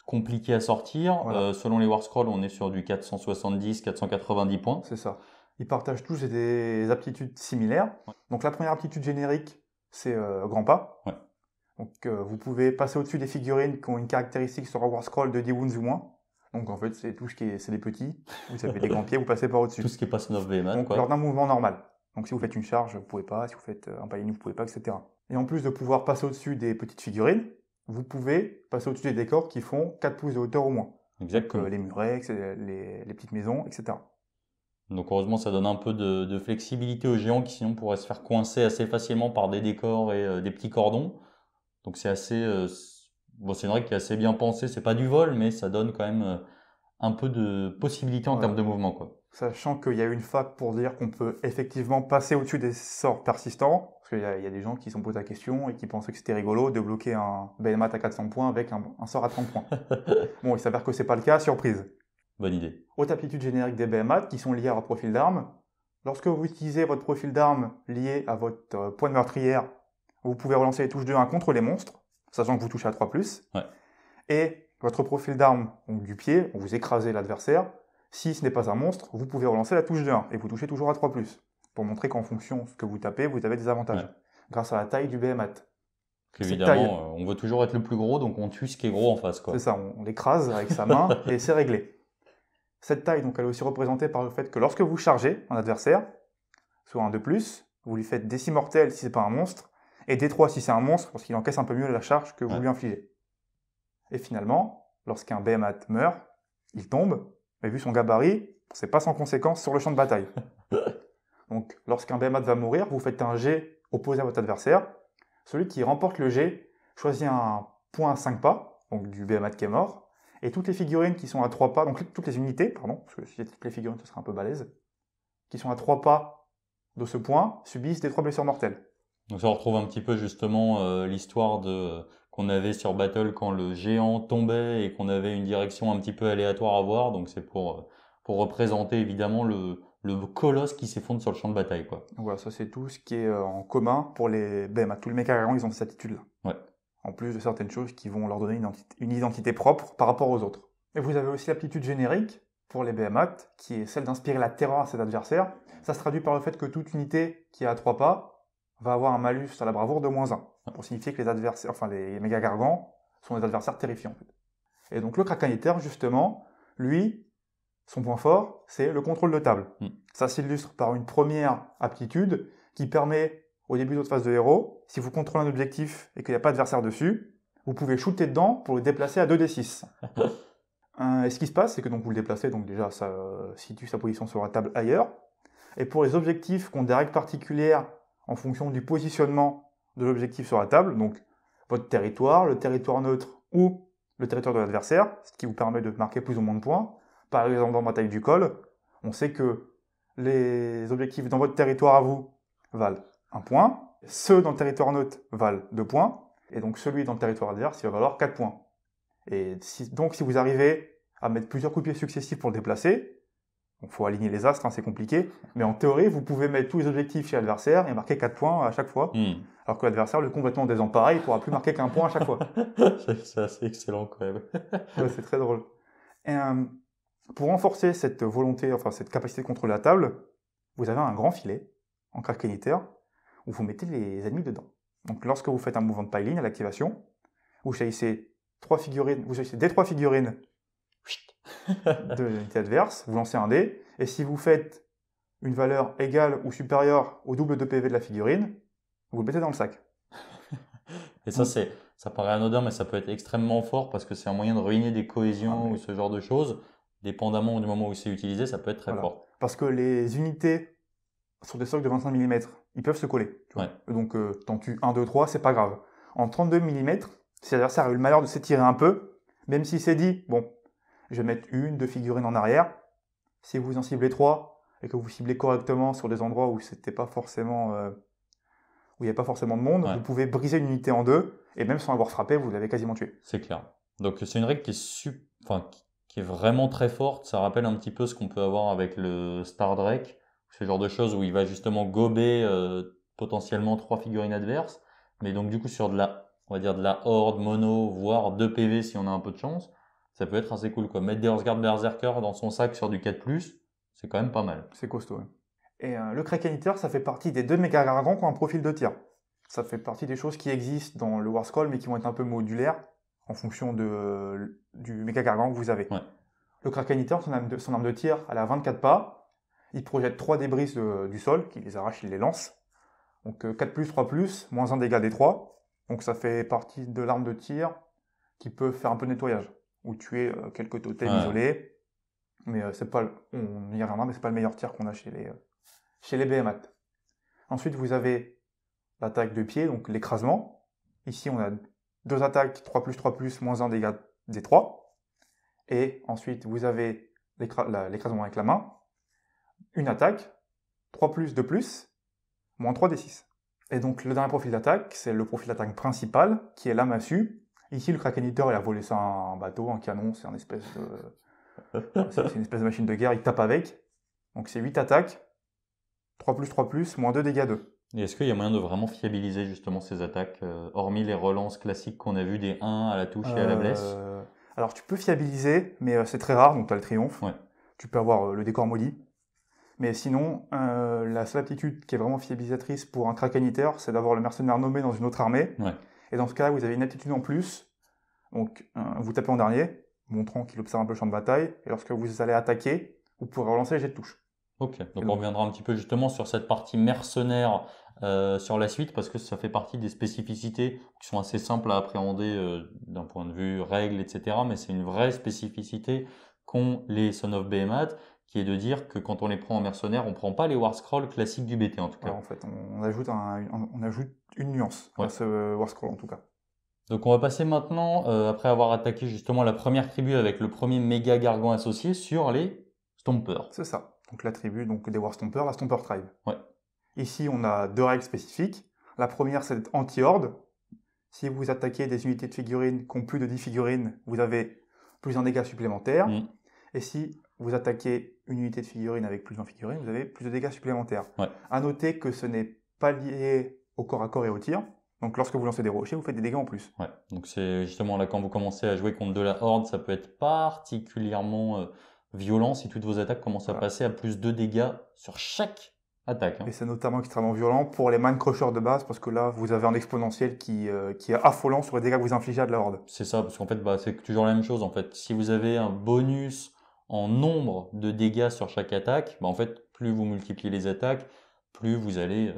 compliqué à sortir. Voilà. Selon les War Scrolls, on est sur du 470-490 points. C'est ça. Ils partagent tous des aptitudes similaires. Donc la première aptitude générique, c'est grand pas. Donc vous pouvez passer au-dessus des figurines qui ont une caractéristique sur un War Scroll de 10 wounds ou moins. Donc en fait, c'est tout ce qui est, c'est les petits. Vous avez des grands pieds, vous passez par au-dessus. Tout ce qui est pas Son of Behemoth. Donc lors d'un mouvement normal. Donc si vous faites une charge, vous pouvez pas. Si vous faites un paladin, vous pouvez pas, etc. Et en plus de pouvoir passer au-dessus des petites figurines, vous pouvez passer au-dessus des décors qui font 4 pouces de hauteur au moins. Exactement. Donc, les murets, les petites maisons, etc. Donc heureusement, ça donne un peu de flexibilité aux géants qui sinon pourraient se faire coincer assez facilement par des décors et des petits cordons. Donc c'est assez... bon, c'est une règle qui est assez bien pensée. C'est pas du vol, mais ça donne quand même un peu de possibilité en termes de mouvement, quoi. Sachant qu'il y a une fac pour dire qu'on peut effectivement passer au-dessus des sorts persistants, parce qu'il y a des gens qui se posent la question et qui pensaient que c'était rigolo de bloquer un Behemoth à 400 points avec un sort à 30 points. Bon, il s'avère que c'est pas le cas, surprise. Bonne idée. Haute aptitude générique des Behemoth qui sont liées à votre profil d'arme. Lorsque vous utilisez votre profil d'arme lié à votre point de meurtrière, vous pouvez relancer les touches de 1 contre les monstres, sachant que vous touchez à 3+. Et votre profil d'arme, donc du pied, vous écrasez l'adversaire. Si ce n'est pas un monstre, vous pouvez relancer la touche de 1 et vous touchez toujours à 3+, pour montrer qu'en fonction de ce que vous tapez, vous avez des avantages, grâce à la taille du Behemoth. Évidemment, on veut toujours être le plus gros, donc on tue ce qui est gros en face, quoi. C'est ça, on l'écrase avec sa main et c'est réglé. Cette taille, donc, elle est aussi représentée par le fait que lorsque vous chargez un adversaire, soit un 2+, vous lui faites D6 mortel si c'est pas un monstre, et D3 si c'est un monstre, parce qu'il encaisse un peu mieux la charge que vous lui infligez. Et finalement, lorsqu'un Behemoth meurt, il tombe, mais vu son gabarit, c'est pas sans conséquence sur le champ de bataille. Donc, lorsqu'un Behemoth va mourir, vous faites un jet opposé à votre adversaire. Celui qui remporte le jet choisit un point à 5 pas, donc du Behemoth qui est mort, et toutes les figurines qui sont à 3 pas, donc toutes les unités, pardon, parce que si c'était toutes les figurines, ce serait un peu balèze, qui sont à 3 pas de ce point, subissent des 3 blessures mortelles. Donc ça retrouve un petit peu justement l'histoire qu'on avait sur Battle quand le géant tombait et qu'on avait une direction un petit peu aléatoire à voir. Donc c'est pour représenter évidemment le colosse qui s'effondre sur le champ de bataille, quoi. Donc voilà, ça c'est tout ce qui est en commun pour les Behemoth. Tous les mecs carrément, ils ont cette attitude-là. En plus de certaines choses qui vont leur donner une identité propre par rapport aux autres. Et vous avez aussi l'aptitude générique pour les Behemoth, qui est celle d'inspirer la terreur à ses adversaires. Ça se traduit par le fait que toute unité qui est à 3 pas va avoir un malus à la bravoure de -1, pour signifier que les adversaires, enfin les méga gargants, sont des adversaires terrifiants. En fait. Et donc le Krakeniter, justement, lui, son point fort, c'est le contrôle de table. Ça s'illustre par une première aptitude qui permet, au début de votre phase de héros, si vous contrôlez un objectif et qu'il n'y a pas d'adversaire dessus, vous pouvez shooter dedans pour le déplacer à 2d6. Et ce qui se passe, c'est que donc vous le déplacez, donc déjà ça situe sa position sur la table ailleurs. Et pour les objectifs qui ont des règles particulières en fonction du positionnement de l'objectif sur la table, donc votre territoire, le territoire neutre ou le territoire de l'adversaire, ce qui vous permet de marquer plus ou moins de points. Par exemple, dans Bataille du Col, on sait que les objectifs dans votre territoire à vous valent 1 point, ceux dans le territoire neutre valent 2 points, et donc celui dans le territoire adverse, il va valoir 4 points. Et donc si vous arrivez à mettre plusieurs coups de pied successifs pour le déplacer, il faut aligner les astres, hein, c'est compliqué, mais en théorie, vous pouvez mettre tous les objectifs chez l'adversaire et marquer 4 points à chaque fois, alors que l'adversaire, le complètement désemparé, il ne pourra plus marquer qu'un point à chaque fois. C'est assez excellent quand même. Ouais, c'est très drôle. Et, pour renforcer cette volonté, enfin cette capacité de contrôler la table, vous avez un grand filet en crack unitaire où vous mettez les ennemis dedans. Donc lorsque vous faites un mouvement de piling à l'activation, vous choisissez des 3 figurines de l'unité adverse, vous lancez un dé, et si vous faites une valeur égale ou supérieure au double de PV de la figurine, vous le mettez dans le sac. Et ça paraît anodin, mais ça peut être extrêmement fort parce que c'est un moyen de ruiner des cohésions ou ce genre de choses. Dépendamment du moment où c'est utilisé, ça peut être très fort. Parce que les unités sur des socles de 25 mm, ils peuvent se coller. Tu vois. Donc, t'en tues 1, 2, 3, c'est pas grave. En 32 mm, si l'adversaire a eu le malheur de s'étirer un peu, même s'il s'est dit, bon, je vais mettre 1, 2 figurines en arrière, si vous en ciblez 3 et que vous ciblez correctement sur des endroits où c'était pas forcément, où il n'y avait pas forcément de monde, vous pouvez briser une unité en deux, et même sans avoir frappé, vous l'avez quasiment tué. C'est clair. Donc c'est une règle qui est vraiment très forte. Ça rappelle un petit peu ce qu'on peut avoir avec le Star Drake, ce genre de choses où il va justement gober potentiellement 3 figurines adverses, mais donc du coup sur on va dire de la horde mono, voire 2 PV si on a un peu de chance, ça peut être assez cool quoi. Mettre des Horseguard Berserker dans son sac sur du 4+, c'est quand même pas mal. C'est costaud. Ouais. Et le Kraken Eater, ça fait partie des 2 méga gargants qui ont un profil de tir. Ça fait partie des choses qui existent dans le War Scroll, mais qui vont être un peu modulaires en fonction du méga gargant que vous avez. Ouais. Le Kraken Eater, son arme de tir, elle a 24 pas. Il projette 3 débris du sol, qui les arrache, il les lance. Donc 4+, 3+, moins 1 dégât des 3. Donc ça fait partie de l'arme de tir qui peut faire un peu de nettoyage, ou tuer quelques totems isolés. Mais c'est pas, on y reviendra, mais c'est pas le meilleur tir qu'on a chez les BMAT. Ensuite, vous avez l'attaque de pied, donc l'écrasement. Ici, on a 2 attaques, 3+, 3+, moins 1 dégât des 3. Et ensuite, vous avez l'écrasement avec la main. Une attaque, 3+, 2+, moins 3 des 6. Et donc, le dernier profil d'attaque, c'est le profil d'attaque principal, qui est la massue. Ici, le Kraken Eater, il a volé ça à un bateau, un canon, c'est une espèce de machine de guerre, il tape avec. Donc, c'est 8 attaques, 3+, 3+, moins 2 dégâts 2. Et est-ce qu'il y a moyen de vraiment fiabiliser justement ces attaques, hormis les relances classiques qu'on a vues des 1 à la touche et à la blesse? Alors, tu peux fiabiliser, mais c'est très rare, donc tu as le triomphe. Ouais. Tu peux avoir le décor maudit. Mais sinon, la seule aptitude qui est vraiment fiabilisatrice pour un Kraken Eater, c'est d'avoir le mercenaire nommé dans une autre armée. Ouais. Et dans ce cas-là, vous avez une aptitude en plus. Donc, vous tapez en dernier, montrant qu'il observe un peu le champ de bataille. Et lorsque vous allez attaquer, vous pourrez relancer les jets de touche. Ok, donc on reviendra un petit peu justement sur cette partie mercenaire sur la suite, parce que ça fait partie des spécificités qui sont assez simples à appréhender d'un point de vue règles, etc. Mais c'est une vraie spécificité qu'ont les Son of Behemoth, qui est de dire que quand on les prend en mercenaires, on prend pas les War Scrolls classiques du BT en tout cas. Alors, en fait, on ajoute une nuance à ce War Scroll en tout cas. Donc on va passer maintenant, après avoir attaqué justement la première tribu avec le premier méga gargant associé, sur les Stompers. C'est ça. Donc la tribu des War Stompers, la Stomper Tribe. Ouais. Ici, on a 2 règles spécifiques. La première, c'est anti-horde. Si vous attaquez des unités de figurines qui ont plus de 10 figurines, vous avez plus un dégât supplémentaire. Et si vous attaquez une unité de figurines avec plus d'un figurine, vous avez plus de dégâts supplémentaires. Ouais. À noter que ce n'est pas lié au corps à corps et au tir. Donc lorsque vous lancez des rochers, vous faites des dégâts en plus. Ouais. Donc c'est justement là quand vous commencez à jouer contre de la horde, ça peut être particulièrement violent si toutes vos attaques commencent à passer à plus de dégâts sur chaque attaque. Et c'est notamment extrêmement violent pour les Man Crushers de base, parce que là, vous avez un exponentiel qui est affolant sur les dégâts que vous infligez à de la horde. C'est ça, parce qu'en fait, c'est toujours la même chose. En fait, si vous avez un bonus en nombre de dégâts sur chaque attaque, en fait, plus vous multipliez les attaques, plus vous allez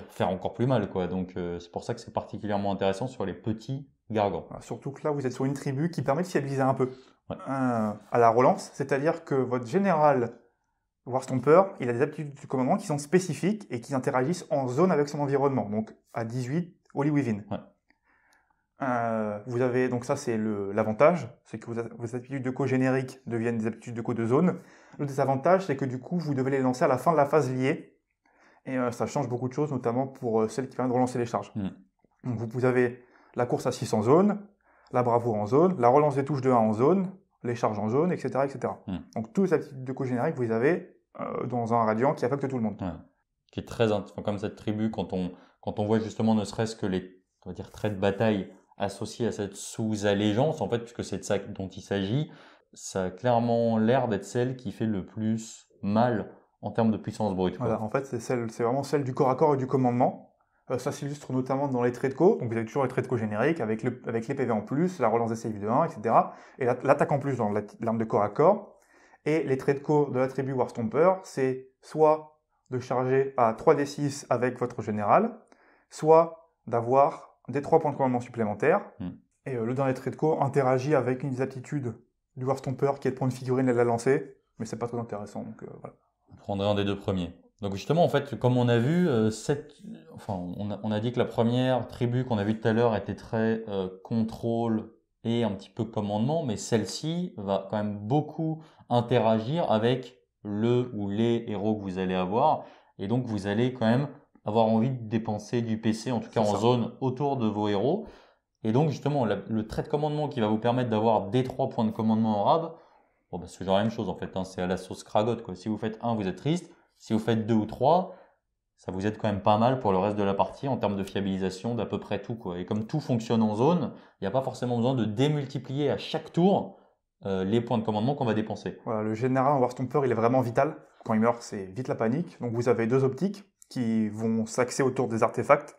faire encore plus mal, quoi. Donc c'est pour ça que c'est particulièrement intéressant sur les petits gargants. Surtout que là, vous êtes sur une tribu qui permet de fiabiliser un peu à la relance, c'est-à-dire que votre général War Stomper, il a des aptitudes du commandement qui sont spécifiques et qui interagissent en zone avec son environnement, donc à 18 Holy Within. Vous avez, donc ça c'est l'avantage, c'est que vos aptitudes de co génériques deviennent des aptitudes de co de zone. Le désavantage, c'est que du coup, vous devez les lancer à la fin de la phase liée. Et ça change beaucoup de choses, notamment pour celle qui permet de relancer les charges. Donc vous avez la course à 6 en zone, la bravoure en zone, la relance des touches de 1 en zone, les charges en zone, etc. etc. Donc toutes les aptitudes de co génériques, vous les avez dans un radiant qui affecte tout le monde. Qui est très, comme cette tribu, quand on voit justement ne serait-ce que les, on va dire, traits de bataille associés à cette sous-allégeance, en fait, puisque c'est de ça dont il s'agit, ça a clairement l'air d'être celle qui fait le plus mal en termes de puissance brute. Voilà, en fait, c'est vraiment celle du corps à corps et du commandement. Ça s'illustre notamment dans les traits de co. Donc vous avez toujours les traits de co génériques avec les PV en plus, la relance des save de 1, etc. Et l'attaque en plus dans l'arme de corps à corps. Et les traits de co de l'attribut Warstomper, c'est soit de charger à 3d6 avec votre général, soit d'avoir des 3 points de commandement supplémentaires. Et le dernier trait de co interagit avec une des aptitudes du Warstomper qui est de prendre une figurine et de la lancer. Mais c'est pas très intéressant, donc voilà. On prendrait un des deux premiers. Donc justement, en fait, comme on a vu, on a dit que la première tribu qu'on a vue tout à l'heure était très contrôle et un petit peu commandement, mais celle-ci va quand même beaucoup interagir avec le ou les héros que vous allez avoir, et donc vous allez quand même avoir envie de dépenser du PC, en tout cas en zone autour de vos héros. Et donc justement, le trait de commandement qui va vous permettre d'avoir des 3 points de commandement en rab, bon, bah, c'est genre la même chose en fait, c'est à la sauce Kragot, quoi. Si vous faites 1, vous êtes triste. Si vous faites 2 ou 3, ça vous aide quand même pas mal pour le reste de la partie en termes de fiabilisation d'à peu près tout, quoi. Et comme tout fonctionne en zone, il n'y a pas forcément besoin de démultiplier à chaque tour les points de commandement qu'on va dépenser. Voilà, le général en Warstomper, il est vraiment vital. Quand il meurt, c'est vite la panique. Donc vous avez 2 optiques qui vont s'axer autour des artefacts.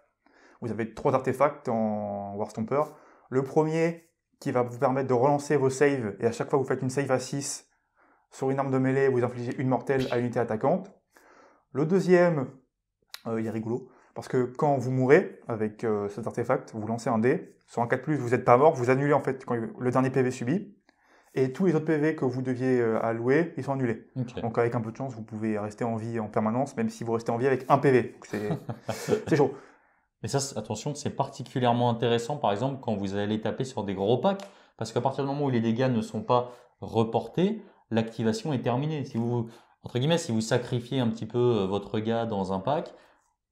Vous avez 3 artefacts en Warstomper. Le premier qui va vous permettre de relancer vos saves, et à chaque fois que vous faites une save à 6 sur une arme de mêlée, vous infligez une mortelle à l'unité attaquante. Le deuxième, il est rigolo, parce que quand vous mourrez avec cet artefact, vous lancez un dé, sur un 4+, vous n'êtes pas mort, vous annulez en fait le dernier PV subi, et tous les autres PV que vous deviez allouer, ils sont annulés. Okay. Donc avec un peu de chance, vous pouvez rester en vie en permanence, même si vous restez en vie avec un PV. C'est chaud. Mais ça, attention, c'est particulièrement intéressant, par exemple, quand vous allez taper sur des gros packs, parce qu'à partir du moment où les dégâts ne sont pas reportés, l'activation est terminée. Si vous, entre guillemets, si vous sacrifiez un petit peu votre gars dans un pack,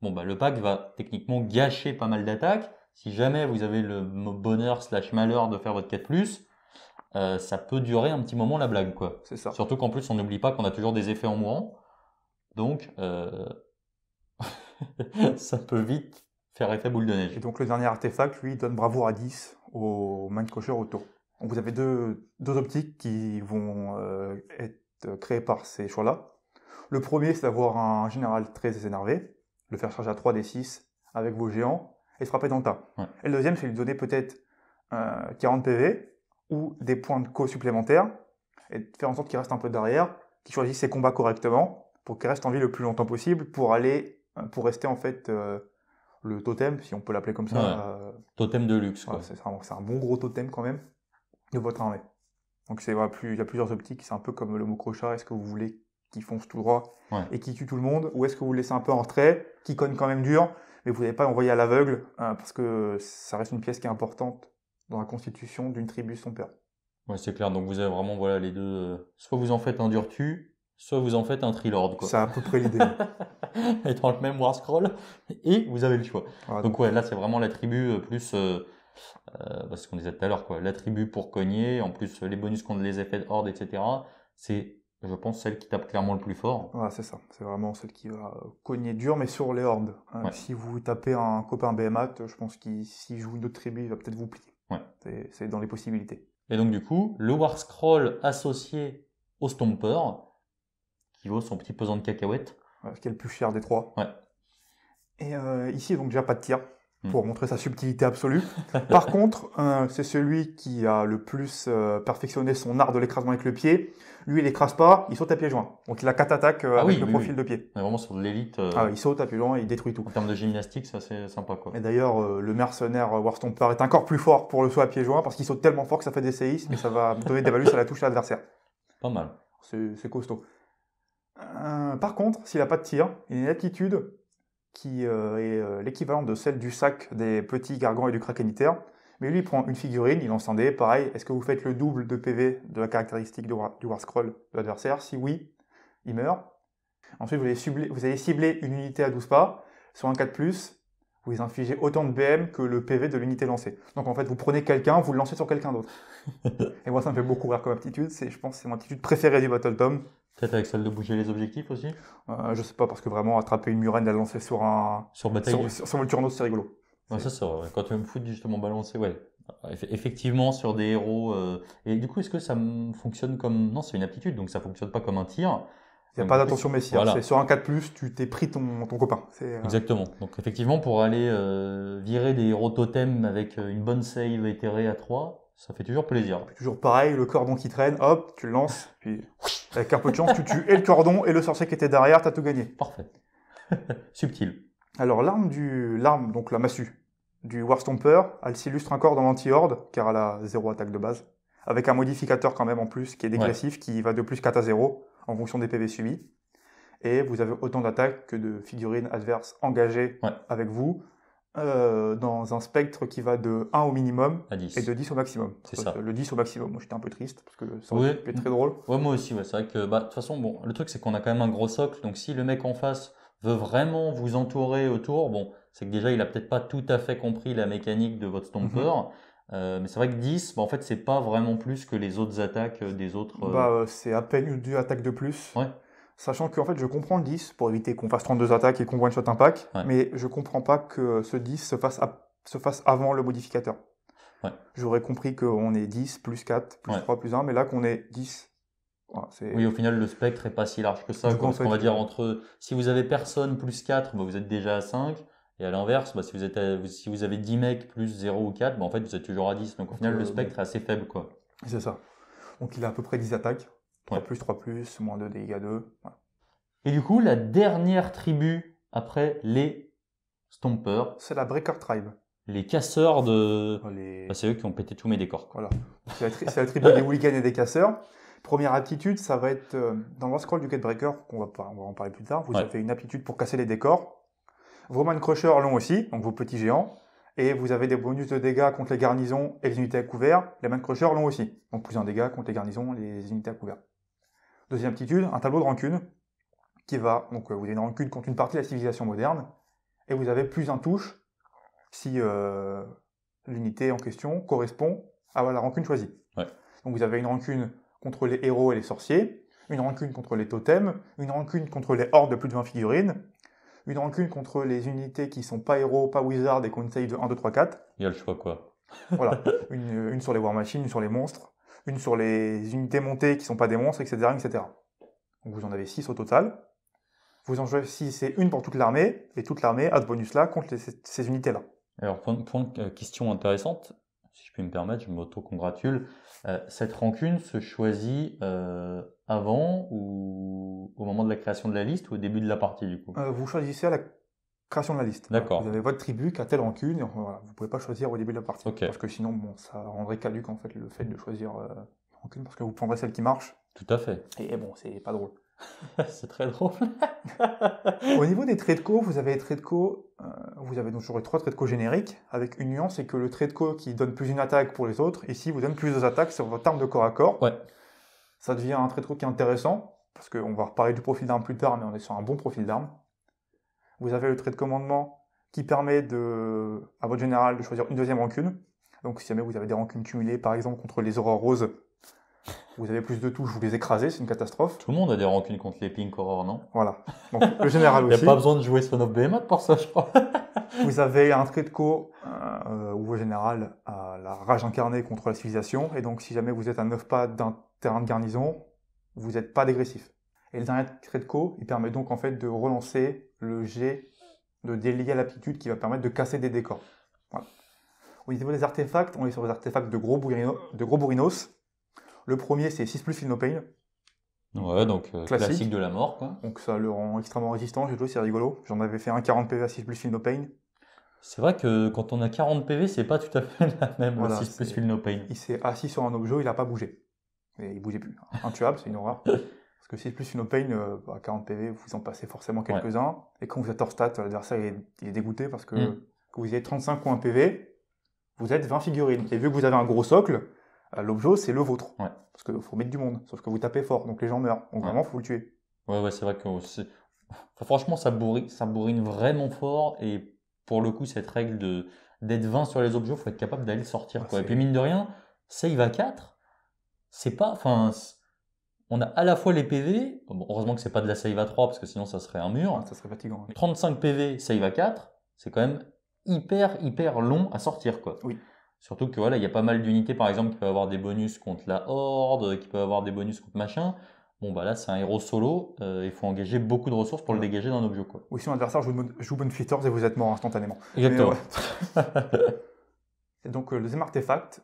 bon, bah, le pack va techniquement gâcher pas mal d'attaques. Si jamais vous avez le bonheur/malheur de faire votre 4+, ça peut durer un petit moment la blague, quoi. C'est ça. Surtout qu'en plus, on n'oublie pas qu'on a toujours des effets en mourant. Donc, ça peut vite faire effet boule de neige. Et donc le dernier artefact, lui, donne bravoure à 10 au mind cocher auto. Donc vous avez deux optiques qui vont être créées par ces choix-là. Le premier, c'est d'avoir un général très énervé, le faire charger à 3d6 avec vos géants et se frapper dans le tas. Ouais. Et le deuxième, c'est lui donner peut-être 40 PV ou des points de co supplémentaires et de faire en sorte qu'il reste un peu derrière, qu'il choisisse ses combats correctement pour qu'il reste en vie le plus longtemps possible pour rester en fait le totem, si on peut l'appeler comme ça. Ouais. Totem de luxe, quoi. C'est un bon gros totem quand même de votre armée. Donc il y a plusieurs optiques, c'est un peu comme le Mokrocha. Est-ce que vous voulez qu'il fonce tout droit et qui tue tout le monde, ou est-ce que vous le laissez un peu en retrait, qui cogne quand même dur, mais vous n'allez pas l'envoyer à l'aveugle, parce que ça reste une pièce qui est importante dans la constitution d'une tribu son père. Ouais, c'est clair. Donc vous avez vraiment voilà, les deux. Soit vous en faites un dur tu, soit vous en faites un trilord, quoi. C'est à peu près l'idée. Et dans le même War Scroll, et vous avez le choix. Voilà, donc ouais, là c'est vraiment la tribu plus ce qu'on disait tout à l'heure, quoi. La tribu pour cogner, en plus les bonus contre les effets de horde, etc. C'est, je pense, celle qui tape clairement le plus fort. Voilà, c'est ça. C'est vraiment celle qui va cogner dur, mais sur les hordes. Ouais. Si vous tapez un copain BMAT, je pense qu'il s'il joue une autre tribu, il va peut-être vous plier. Ouais. C'est dans les possibilités. Et donc du coup, le War Scroll associé au Stomper, qui vaut son petit pesant de cacahuètes. Ce qui est le plus cher des trois. Ouais. Et ici, donc déjà pas de tir, pour montrer sa subtilité absolue. Par contre, c'est celui qui a le plus perfectionné son art de l'écrasement avec le pied. Lui, il écrase pas, il saute à pieds joints. Donc il a 4 attaques avec le profil de pied. On est vraiment sur de l'élite. Il saute à pieds joints et il détruit tout. En termes de gymnastique, ça c'est sympa, quoi. Et d'ailleurs, le mercenaire Warstomper est encore plus fort pour le saut à pieds joints parce qu'il saute tellement fort que ça fait des séismes et ça va donner des malus à la touche à l'adversaire. Pas mal. C'est costaud. Par contre, s'il n'a pas de tir, il a une aptitude qui est l'équivalent de celle du sac des petits gargants et du krakeniter, Mais lui, il prend une figurine, il lance un dé, pareil. Est-ce que vous faites le double de PV de la caractéristique du War Scroll de l'adversaire? Si oui, il meurt. Ensuite, vous allez cibler une unité à 12 pas. Sur un 4+, vous infligez autant de BM que le PV de l'unité lancée. Donc en fait, vous prenez quelqu'un, vous le lancez sur quelqu'un d'autre. Et moi, ça me fait beaucoup rire comme aptitude. Je pense que c'est mon aptitude préférée du Battle Tome. Peut-être avec celle de bouger les objectifs aussi? Je sais pas, parce que vraiment, attraper une murène et la lancer sur bataille. sur Volturnos, c'est rigolo. Ouais, ça c'est vrai. Quand tu veux me foutre justement balancer, ouais. Effectivement, sur des héros. Et du coup, est-ce que ça fonctionne comme. Non, c'est une aptitude, donc ça fonctionne pas comme un tir. Il n'y a pas d'attention messière. Voilà. C'est sur un 4+, tu t'es pris ton copain. Exactement. Donc effectivement, pour aller virer des héros totems avec une bonne save éthérée à 3, ça fait toujours plaisir. Puis toujours pareil, le cordon qui traîne, hop, tu le lances, puis avec un peu de chance, tu tues et le cordon et le sorcier qui était derrière, t'as tout gagné. Parfait. Subtil. Alors l'arme, donc la massue du War Stomper, elle s'illustre encore dans l'anti-horde, car elle a 0 attaque de base, avec un modificateur quand même en plus, qui est dégressif, qui va de plus 4 à 0, en fonction des PV subis. Et vous avez autant d'attaques que de figurines adverses engagées avec vous, dans un spectre qui va de 1 au minimum à 10. Et de 10 au maximum. C'est ça. Le 10 au maximum, moi j'étais un peu triste, parce que ça aurait pu être très drôle. Ouais, moi aussi, ouais. C'est vrai que, de toute façon, bon, le truc c'est qu'on a quand même un gros socle, donc si le mec en face veut vraiment vous entourer autour, bon, c'est que déjà il a peut-être pas tout à fait compris la mécanique de votre Stomper. Mais c'est vrai que 10, en fait, c'est pas vraiment plus que les autres attaques des autres. C'est à peine une 2 attaques de plus. Ouais. Sachant que en fait, je comprends le 10 pour éviter qu'on fasse 32 attaques et qu'on one-shot un pack, mais je comprends pas que ce 10 se fasse avant le modificateur. Ouais. J'aurais compris qu'on est 10, plus 4, plus 3, plus 1, mais là qu'on est 10. Oui, au final, le spectre est pas si large que ça. Parce qu'on va dire si vous avez personne plus 4, vous êtes déjà à 5. Et à l'inverse, si vous avez 10 mecs plus 0 ou 4, en fait, vous êtes toujours à 10. Donc au final, le spectre est assez faible, quoi. C'est ça. Donc il a à peu près 10 attaques. 3+, moins 2, dégâts 2. Ouais. Et du coup, la dernière tribu après les Stompers, c'est la Breaker Tribe. Les casseurs de. C'est eux qui ont pété tous mes décors. Voilà. C'est la tribu des hooligans et des casseurs. Première aptitude, ça va être dans le scroll du Gatebreaker, on va en parler plus tard. Vous avez une aptitude pour casser les décors. Vos Man Crushers l'ont aussi, donc vos petits géants. Et vous avez des bonus de dégâts contre les garnisons et les unités à couvert. Les Man Crushers l'ont aussi. Donc plus un dégât contre les garnisons et les unités à couvert. Deuxième aptitude, un tableau de rancune qui va, donc vous avez une rancune contre une partie de la civilisation moderne, et vous avez plus un touche si l'unité en question correspond à la rancune choisie. Ouais. Donc vous avez une rancune contre les héros et les sorciers, une rancune contre les totems, une rancune contre les hordes de plus de 20 figurines, une rancune contre les unités qui sont pas héros, pas wizards et qui ont une save de 1, 2, 3, 4. Il y a le choix, quoi. Voilà, une sur les war machines, une sur les monstres, une sur les unités montées qui sont pas des monstres, etc., etc. Donc vous en avez 6 au total. Vous en choisissez une pour toute l'armée, et toute l'armée a ce bonus-là contre ces unités-là. Alors, question intéressante, si je puis me permettre, je m'auto-congratule. Cette rancune se choisit avant ou au moment de la création de la liste ou au début de la partie, du coup? Vous choisissez à la création de la liste. D'accord. Vous avez votre tribu qui a telle rancune, et voilà, vous ne pouvez pas choisir au début de la partie. Okay. Parce que sinon, ça rendrait caduque en fait, le fait de choisir rancune, parce que vous prendrez celle qui marche. Tout à fait. Et bon, c'est pas drôle. C'est très drôle. Au niveau des traits de co, vous avez les traits de co, vous avez donc toujours 3 traits de co génériques, avec une nuance, c'est que le trait de co qui donne plus une attaque pour les autres, ici vous donne plus d'attaques sur votre arme de corps à corps. Ouais. Ça devient un trait de co qui est intéressant, parce qu'on va reparler du profil d'arme plus tard, mais on est sur un bon profil d'arme. Vous avez le trait de commandement qui permet à votre général de choisir une deuxième rancune. Donc si jamais vous avez des rancunes cumulées, par exemple contre les aurores roses, vous avez plus de touches, vous les écrasez, c'est une catastrophe. Tout le monde a des rancunes contre les Pink Horror, non? Voilà. Donc le général aussi. Il n'y a pas besoin de jouer Son of Behemoth pour ça, je crois. Vous avez un trait de co où votre général a la rage incarnée contre la civilisation, et donc si jamais vous êtes à 9 pas d'un terrain de garnison, vous n'êtes pas dégressif. Et le dernier trait de co, il permet donc en fait de relancer le jet de délier à l'aptitude qui va permettre de casser des décors. Voilà. Au niveau des artefacts, on est sur des artefacts de gros bourrinos. Le premier, c'est 6+ Feel No Pain. Ouais, donc classique de la mort, quoi. Donc ça le rend extrêmement résistant, j'ai trouvé, c'est rigolo. J'en avais fait un 40 PV à 6+ Feel No Pain. C'est vrai que quand on a 40 PV, c'est pas tout à fait la même, voilà, 6+ Feel No Pain. Il s'est assis sur un objet, il n'a pas bougé. Et il bougeait plus. Intuable, c'est une horreur. Parce que 6+ Feel No Pain, à 40 PV, vous en passez forcément quelques-uns. Ouais. Et quand vous êtes hors stat, l'adversaire il est dégoûté parce que vous ayez 35 ou un PV, vous êtes 20 figurines. Et vu que vous avez un gros socle, l'objet, c'est le vôtre. Ouais. Parce qu'il faut mettre du monde, sauf que vous tapez fort, donc les gens meurent. Donc vraiment, il faut le tuer. Ouais, c'est vrai que enfin, franchement, ça bourrine vraiment fort. Et pour le coup, cette règle d'être 20 sur les objets, il faut être capable d'aller sortir, Ouais, quoi. Et c'est- puis, mine de rien, save à 4, c'est pas. Enfin, on a à la fois les PV. Bon, heureusement que c'est pas de la save à 3, parce que sinon, ça serait un mur. ça serait fatigant. 35 PV, save à 4, c'est quand même hyper long à sortir, quoi. Oui. Surtout que voilà, il y a pas mal d'unités, par exemple, qui peuvent avoir des bonus contre la horde, qui peuvent avoir des bonus contre machin. Bon, bah là, c'est un héros solo, il faut engager beaucoup de ressources pour le dégager d'un objet, quoi. Ou sinon, l'adversaire joue Bonne Fitters et vous êtes mort instantanément. Exactement. Et donc, le deuxième artefact,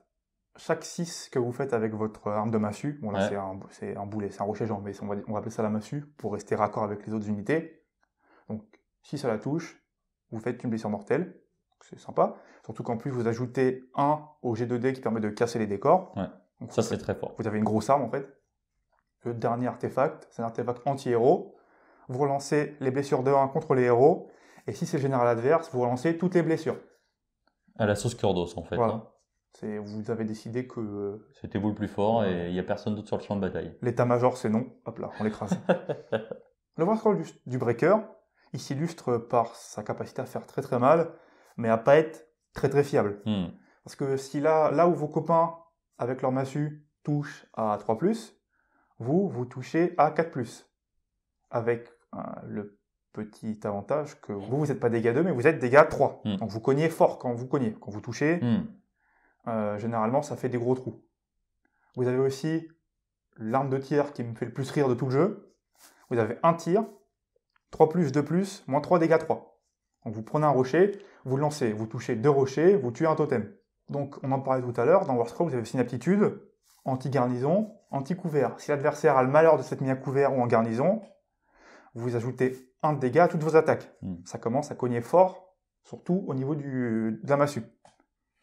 chaque 6 que vous faites avec votre arme de massue, bon là Ouais. c'est un boulet, c'est un rocher-jambe, mais on va appeler ça la massue pour rester raccord avec les autres unités. Donc 6 à la touche, vous faites une blessure mortelle, c'est sympa. Surtout qu'en plus vous ajoutez 1 au G2D qui permet de casser les décors. Ouais. Donc, Ça, c'est très fort. vous avez une grosse arme en fait. Le dernier artefact, c'est un artefact anti-héros. Vous relancez les blessures de 1 contre les héros, et si c'est le général adverse, vous relancez toutes les blessures. À la sauce Kurdos, en fait. Voilà. Hein. Vous avez décidé que C'était vous le plus fort et il n'y a personne d'autre sur le champ de bataille. l'état-major c'est non, hop là, on l'écrase. Le War Scroll du Breaker, il s'illustre par sa capacité à faire très mal, mais à pas être très fiable. Parce que si là où vos copains, avec leur massue, touchent à 3+, vous touchez à 4+. Avec le petit avantage que vous n'êtes pas dégâts 2, mais vous êtes dégâts 3. Donc vous cognez fort quand vous cognez. Quand vous touchez, généralement ça fait des gros trous. Vous avez aussi l'arme de tir qui me fait le plus rire de tout le jeu. Vous avez un tir, 3+, 2+, moins 3 dégâts 3. Donc vous prenez un rocher, vous le lancez, vous touchez 2 rochers, vous tuez un totem. Donc on en parlait tout à l'heure, dans War Scroll vous avez aussi une aptitude, anti-garnison, anti-couvert. Si l'adversaire a le malheur de s'être mis à couvert ou en garnison, vous ajoutez 1 de dégâts à toutes vos attaques. Ça commence à cogner fort, surtout au niveau de la massue.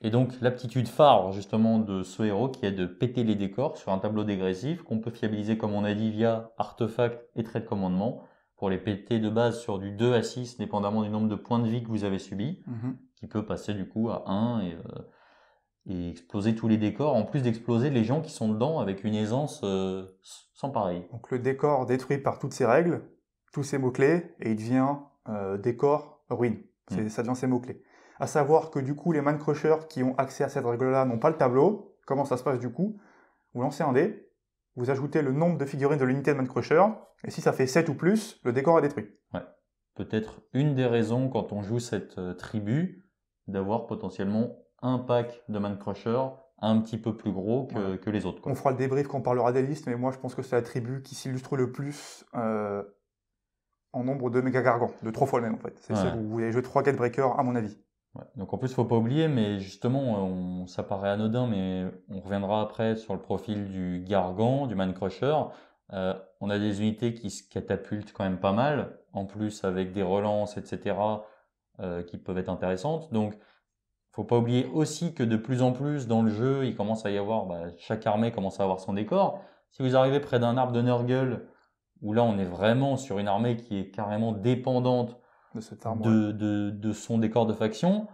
Et donc l'aptitude phare justement de ce héros qui est de péter les décors sur un tableau dégressif qu'on peut fiabiliser comme on a dit via artefact et trait de commandement pour les péter de base sur du 2 à 6 dépendamment du nombre de points de vie que vous avez subi, qui peut passer du coup à 1 et exploser tous les décors, en plus d'exploser les gens qui sont dedans avec une aisance sans pareil. Donc le décor détruit par toutes ces règles, tous ces mots-clés, et il devient décor ruine. Ça devient ces mots-clés. À savoir que du coup, les Man Crushers qui ont accès à cette règle-là n'ont pas le tableau. Comment ça se passe du coup? Vous lancez un dé, vous ajoutez le nombre de figurines de l'unité de Man Crusher, et si ça fait 7 ou plus, le décor est détruit. Ouais. Peut-être une des raisons quand on joue cette tribu, d'avoir potentiellement un pack de Man Crusher un petit peu plus gros que les autres. Quoi. On fera le débrief quand on parlera des listes, mais moi je pense que c'est la tribu qui s'illustre le plus en nombre de méga gargants, de 3 fois le même en fait. C'est celle où vous avez joué 3 Gatebreakers à mon avis. Ouais. Donc en plus, faut pas oublier, mais justement, ça paraît anodin, mais on reviendra après sur le profil du Gargant, du Man Crusher. On a des unités qui se catapultent quand même pas mal, en plus avec des relances, etc., qui peuvent être intéressantes. Donc, faut pas oublier aussi que de plus en plus dans le jeu, il commence à y avoir, chaque armée commence à avoir son décor. Si vous arrivez près d'un arbre de Nurgle, où là on est vraiment sur une armée qui est carrément dépendante de cette arme, de son décor de faction,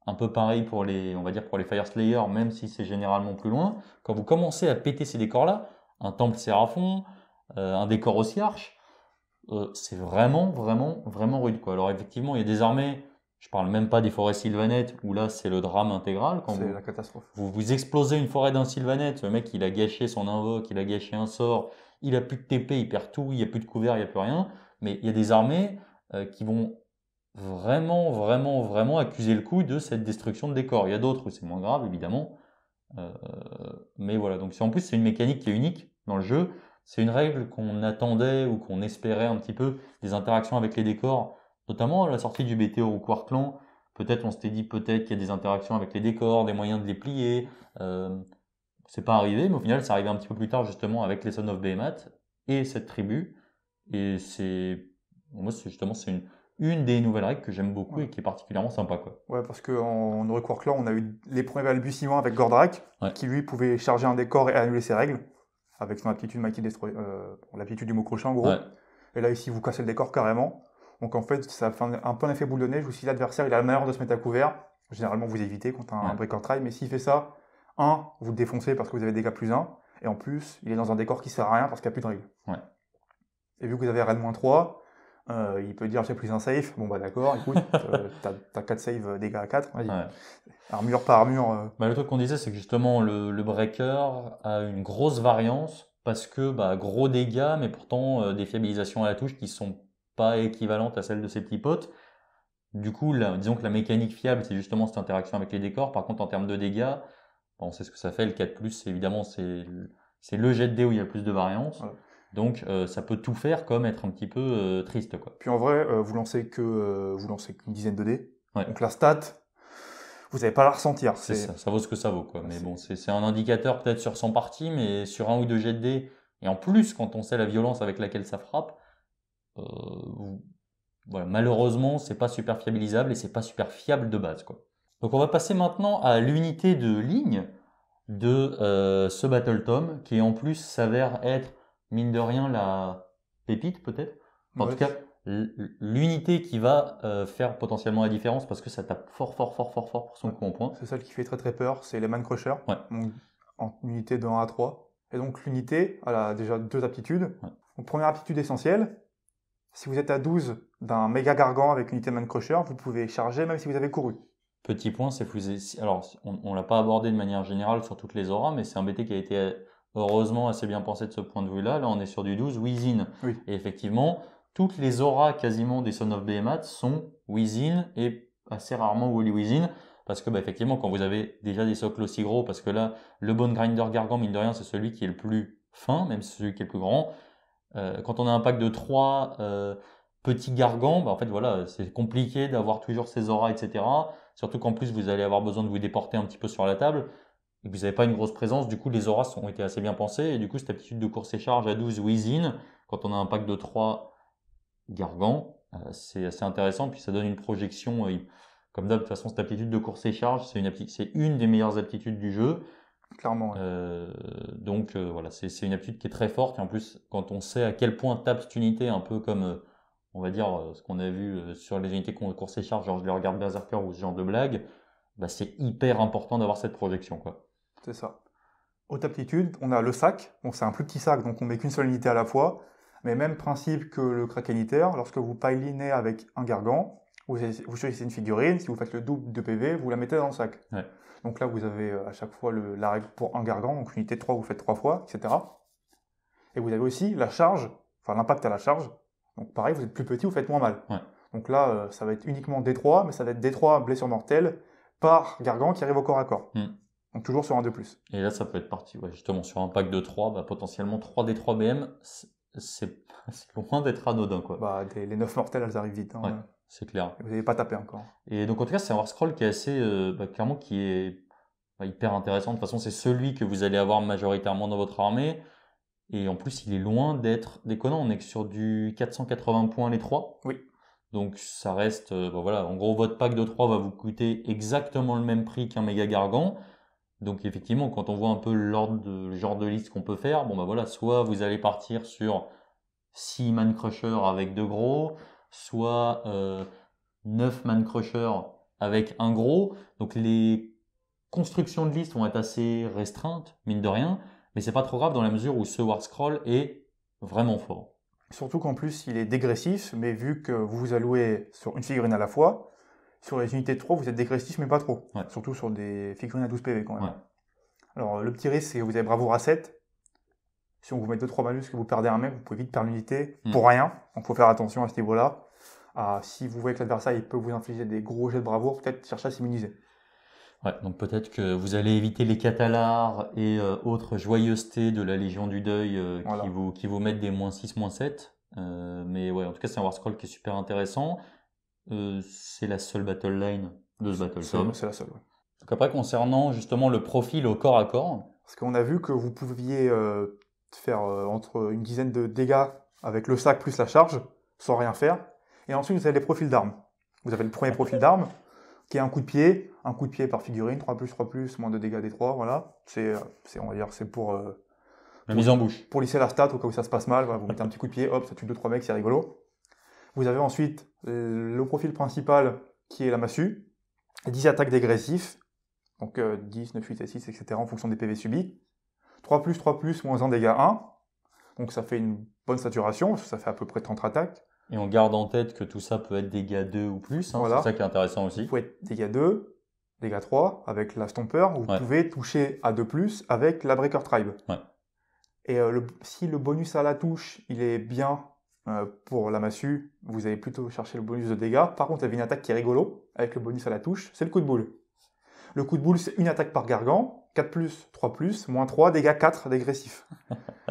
un peu pareil pour les, on va dire pour les Fire Slayers, même si c'est généralement plus loin. Quand vous commencez à péter ces décors-là, un temple Séraphon, un décor aussi arche, c'est vraiment rude, quoi. Alors effectivement, il y a des armées, je parle même pas des forêts sylvanettes, où là c'est le drame intégral. Quand c'est la catastrophe. Vous explosez une forêt d'un sylvanette, le mec il a gâché son invoque, il a gâché un sort, il a plus de TP, il perd tout, il n'y a plus de couvert, il n'y a plus rien. Mais il y a des armées qui vont vraiment accuser le coup de cette destruction de décor. Il y a d'autres où c'est moins grave, évidemment. Mais voilà, donc en plus c'est une mécanique qui est unique dans le jeu. C'est une règle qu'on attendait ou qu'on espérait un petit peu, des interactions avec les décors, notamment à la sortie du BTO ou Quarkclan. Peut-être on s'était dit peut-être qu'il y a des interactions avec les décors, des moyens de les plier. C'est pas arrivé, mais au final c'est arrivé un petit peu plus tard justement avec les Sons of Behemoth et cette tribu. Et moi c'est une des nouvelles règles que j'aime beaucoup et qui est particulièrement sympa, quoi. Ouais, parce qu'en Quarkclan, on a eu les premiers balbutiements avec Gordrak, qui lui pouvait charger un décor et annuler ses règles, avec son aptitude Mighty Destroy, l'aptitude du mot crochet en gros. Ouais. Et là ici, vous cassez le décor carrément. Donc en fait, ça fait un peu un effet boule de neige où si l'adversaire il a le malheur de se mettre à couvert, Généralement, vous évitez contre un Ouais. breaker try, mais s'il fait ça, vous le défoncez parce que vous avez des dégâts +1, et en plus, il est dans un décor qui sert à rien parce qu'il n'y a plus de règles. Ouais. Et vu que vous avez RL-3, il peut dire j'ai plus un safe, bon bah d'accord, écoute, t'as 4 saves dégâts à 4, vas-y. Ouais. Armure par armure. Bah, le truc qu'on disait, c'est que justement, le breaker a une grosse variance parce que bah, gros dégâts, mais pourtant des fiabilisations à la touche qui sont pas équivalentes à celles de ses petits potes. Du coup, là, disons que la mécanique fiable, c'est justement cette interaction avec les décors. Par contre, en termes de dégâts, bah, on sait ce que ça fait. Le 4+, évidemment, c'est le jet de dé où il y a le plus de variance. Voilà. Donc, ça peut tout faire comme être un petit peu triste, quoi. Puis en vrai, vous lancez qu'une dizaine de dés. Ouais. Donc la stat, vous n'allez pas la ressentir. C'est ça, ça vaut ce que ça vaut, quoi. Mais bon, c'est un indicateur peut-être sur 100 parties, mais sur un ou deux jets de dés, et en plus, quand on sait la violence avec laquelle ça frappe, voilà, malheureusement, c'est pas super fiabilisable et c'est pas super fiable de base, quoi. Donc on va passer maintenant à l'unité de ligne de ce Battle Tom, qui en plus s'avère être, mine de rien, la pépite peut-être. En Ouais. tout cas, l'unité qui va faire potentiellement la différence parce que ça tape fort pour son coup en point. C'est celle qui fait très très peur, c'est les Man Crusher, Ouais. donc, en unité de 1 à 3. Et donc l'unité, elle a déjà 2 aptitudes. Ouais. Donc, première aptitude essentielle, si vous êtes à 12 d'un méga gargant avec unité Man Crusher, vous pouvez charger même si vous avez couru. Petit point, c'est alors on l'a pas abordé de manière générale sur toutes les auras, mais c'est un BT qui a été heureusement assez bien pensé de ce point de vue-là. Là, on est sur du 12 Within. Oui. Et effectivement, toutes les auras quasiment des Son of Behemoth sont Within et assez rarement Wholly Within. Parce que, bah, effectivement, quand vous avez déjà des socles aussi gros, parce que là, le Bone Grinder Gargant, mine de rien, c'est celui qui est le plus fin, même si c'est celui qui est le plus grand. Quand on a un pack de 3 petits gargants, bah, en fait, voilà, c'est compliqué d'avoir toujours ces auras, etc. Surtout qu'en plus, vous allez avoir besoin de vous déporter un petit peu sur la table et que vous n'avez pas une grosse présence. Du coup, les auras ont été assez bien pensées. Et du coup, cette aptitude de course et charge à 12 Within, quand on a un pack de 3 gargants, c'est assez intéressant. Puis ça donne une projection. Comme d'hab, de toute façon, cette aptitude de course et charge, c'est une des meilleures aptitudes du jeu. Clairement. Ouais. Donc voilà, c'est une aptitude qui est très forte. Et en plus, quand on sait à quel point tape cette unité, un peu comme on va dire ce qu'on a vu sur les unités course et charge, genre je les regarde Berserker ou ce genre de blague, bah, c'est hyper important d'avoir cette projection, quoi. C'est ça. Haute aptitude, on a le sac. Bon, c'est un plus petit sac, donc on met qu'une seule unité à la fois. Mais même principe que le Krakeniter, lorsque vous pilinez avec un gargant, vous choisissez une figurine, si vous faites le double de PV, vous la mettez dans le sac. Ouais. Donc là, vous avez à chaque fois la règle pour un gargant, donc unité de 3, vous faites 3 fois, etc. Et vous avez aussi la charge, enfin l'impact à la charge. Donc pareil, vous êtes plus petit, vous faites moins mal. Ouais. Donc là, ça va être uniquement D3, mais ça va être D3 blessure mortelle par gargant qui arrive au corps à corps. Donc toujours sur un 2+. Et là, ça peut être parti, ouais, justement, sur un pack de 3, bah, potentiellement 3D3 BM, c'est loin d'être anodin, quoi. Bah, les 9 mortelles, elles arrivent vite. Hein. Ouais, c'est clair. Vous n'avez pas tapé encore. Et donc, en tout cas, c'est un War Scroll qui est assez, clairement, qui est hyper intéressant. De toute façon, c'est celui que vous allez avoir majoritairement dans votre armée. Et en plus, il est loin d'être déconnant. On est que sur du 480 points les 3. Oui. Donc ça reste, voilà, en gros, votre pack de 3 va vous coûter exactement le même prix qu'un méga gargant. Donc effectivement, quand on voit un peu le genre de liste qu'on peut faire, bon bah voilà, soit vous allez partir sur 6 Man Crusher avec 2 gros, soit 9 Man Crusher avec un gros. Donc les constructions de liste vont être assez restreintes, mine de rien, mais c'est pas trop grave dans la mesure où ce War Scroll est vraiment fort. Surtout qu'en plus, il est dégressif, mais vu que vous vous allouez sur une figurine à la fois, sur les unités de 3, vous êtes dégressif, mais pas trop. Ouais. Surtout sur des figurines à 12 PV quand même. Ouais. Alors, le petit risque, c'est que vous avez bravoure à 7. Si on vous met 2-3 malus que vous perdez un mec, vous pouvez vite perdre l'unité pour rien. Donc, il faut faire attention à ce niveau-là. Si vous voyez que l'adversaire il peut vous infliger des gros jets de bravoure, peut-être chercher à s'immuniser. Ouais, donc peut-être que vous allez éviter les catalars et autres joyeusetés de la Légion du Deuil Voilà. qui vous mettent des -6, -7. Mais ouais, en tout cas, c'est un War Scroll qui est super intéressant. C'est la seule battle line de ce Battle Tom. C'est la seule, ouais. Donc après, concernant justement le profil au corps à corps, Parce qu'on a vu que vous pouviez faire entre une dizaine de dégâts avec le sac plus la charge, sans rien faire. Et ensuite, vous avez les profils d'armes. Vous avez le premier profil d'armes, qui est un coup de pied par figurine, 3+, 3+, moins de dégâts des 3, voilà. On va dire, c'est pour la mise en bouche. Pour lisser la stat au cas où ça se passe mal, voilà, vous mettez un petit coup de pied, hop, ça tue 2-3 mecs, c'est rigolo. Vous avez ensuite le profil principal qui est la massue, 10 attaques dégressifs, donc 10, 9, 8 et 6, etc. en fonction des PV subis. 3+, moins 1 dégâts 1. Donc ça fait une bonne saturation, ça fait à peu près 30 attaques. Et on garde en tête que tout ça peut être dégâts 2 ou plus, hein, Voilà. c'est ça qui est intéressant Vous aussi. pouvez être dégâts 2, dégâts 3 avec la Stomper, vous Ouais. pouvez toucher à 2+, avec la Breaker Tribe. Ouais. Et si le bonus à la touche, il est bien pour la massue, vous allez plutôt chercher le bonus de dégâts. Par contre, il y avait une attaque qui est rigolo, avec le bonus à la touche, c'est le coup de boule. Le coup de boule, c'est une attaque par gargan, 4+, 3+, moins 3, dégâts 4 dégressifs.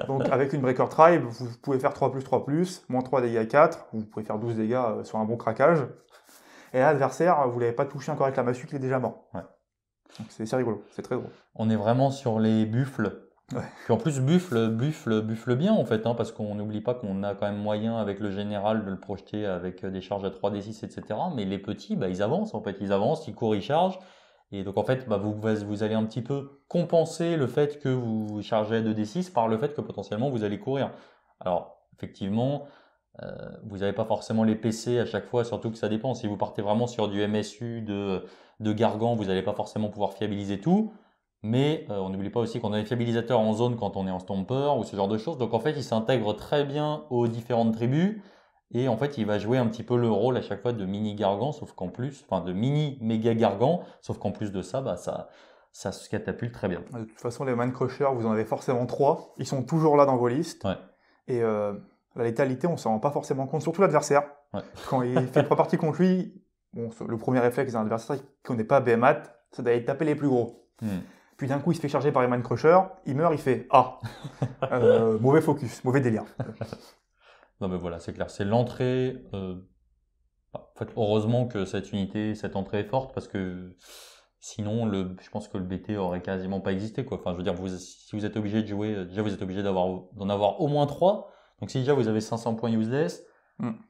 Donc avec une Breaker Tribe, vous pouvez faire 3+, moins 3 dégâts 4, vous pouvez faire 12 dégâts sur un bon craquage. Et l'adversaire, vous ne l'avez pas touché encore avec la massue, qui est déjà mort. Ouais. Donc c'est rigolo, c'est très drôle. On est vraiment sur les buffles. Ouais. Puis en plus, buffle bien en fait, hein, parce qu'on n'oublie pas qu'on a quand même moyen avec le général de le projeter avec des charges à 3d6, etc. Mais les petits, bah, ils avancent en fait, ils courent, ils chargent. Et donc en fait, bah, vous allez un petit peu compenser le fait que vous chargez à 2d6 par le fait que potentiellement vous allez courir. Alors effectivement, vous n'avez pas forcément les PC à chaque fois, surtout que ça dépend. Si vous partez vraiment sur du MSU de Gargan, vous n'allez pas forcément pouvoir fiabiliser tout. Mais on n'oublie pas aussi qu'on a des fiabilisateurs en zone quand on est en Stomper ou ce genre de choses. Donc en fait, il s'intègre très bien aux différentes tribus. Et en fait, il va jouer un petit peu le rôle à chaque fois de mini Gargan, sauf qu'en plus, enfin de mini méga Gargan, sauf qu'en plus de ça, bah ça se catapulte très bien. De toute façon, les Man Crushers, vous en avez forcément 3. Ils sont toujours là dans vos listes. Ouais. Et la létalité, on ne s'en rend pas forcément compte, surtout l'adversaire. Ouais. Quand il fait 3 parties contre lui, bon, le premier réflexe d'un adversaire qui ne connaît pas BMAT, c'est d'aller taper les plus gros. Puis d'un coup, il se fait charger par les Man Crushers, il meurt, il fait « Ah !» Mauvais focus, mauvais délire. Non mais voilà, c'est clair, c'est l'entrée. En fait, heureusement que cette entrée est forte parce que sinon, je pense que le BT aurait quasiment pas existé, quoi. Enfin, je veux dire, si vous êtes obligé de jouer, déjà vous êtes obligé d'en avoir au moins 3. Donc si déjà vous avez 500 points useless,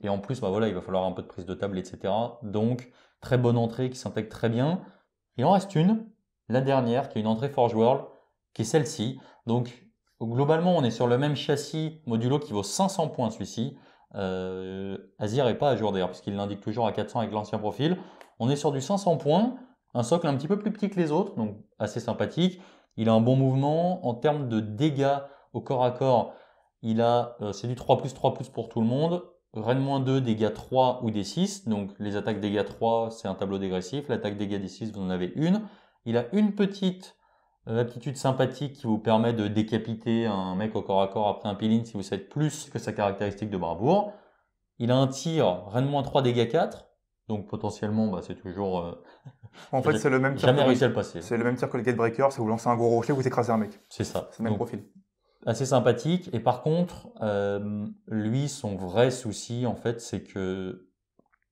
et en plus, bah voilà, il va falloir un peu de prise de table, etc. Donc, très bonne entrée qui s'intègre très bien. Il en reste une, la dernière, qui est une entrée Forge World, qui est celle-ci. Donc, globalement, on est sur le même châssis modulo qui vaut 500 points, celui-ci. Azir n'est pas à jour d'ailleurs, puisqu'il l'indique toujours à 400 avec l'ancien profil. On est sur du 500 points, un socle un petit peu plus petit que les autres, donc assez sympathique. Il a un bon mouvement. En termes de dégâts au corps à corps, c'est du 3+, pour tout le monde. Rennes-2, dégâts 3 ou des 6. Donc les attaques dégâts 3, c'est un tableau dégressif. L'attaque dégâts des 6, vous en avez une. Il a une petite aptitude sympathique qui vous permet de décapiter un mec au corps à corps après un peel-in si vous savez plus que sa caractéristique de bravoure. Il a un tir Rennes-3, dégâts 4. Donc potentiellement, bah, c'est toujours... En fait, c'est le même tir. Jamais réussi à le passer. C'est le même tir que le Gatebreaker, c'est vous lancez un gros rocher, vous écrasez un mec. C'est ça. C'est le même profil. Assez sympathique. Et par contre, lui, son vrai souci, en fait, c'est que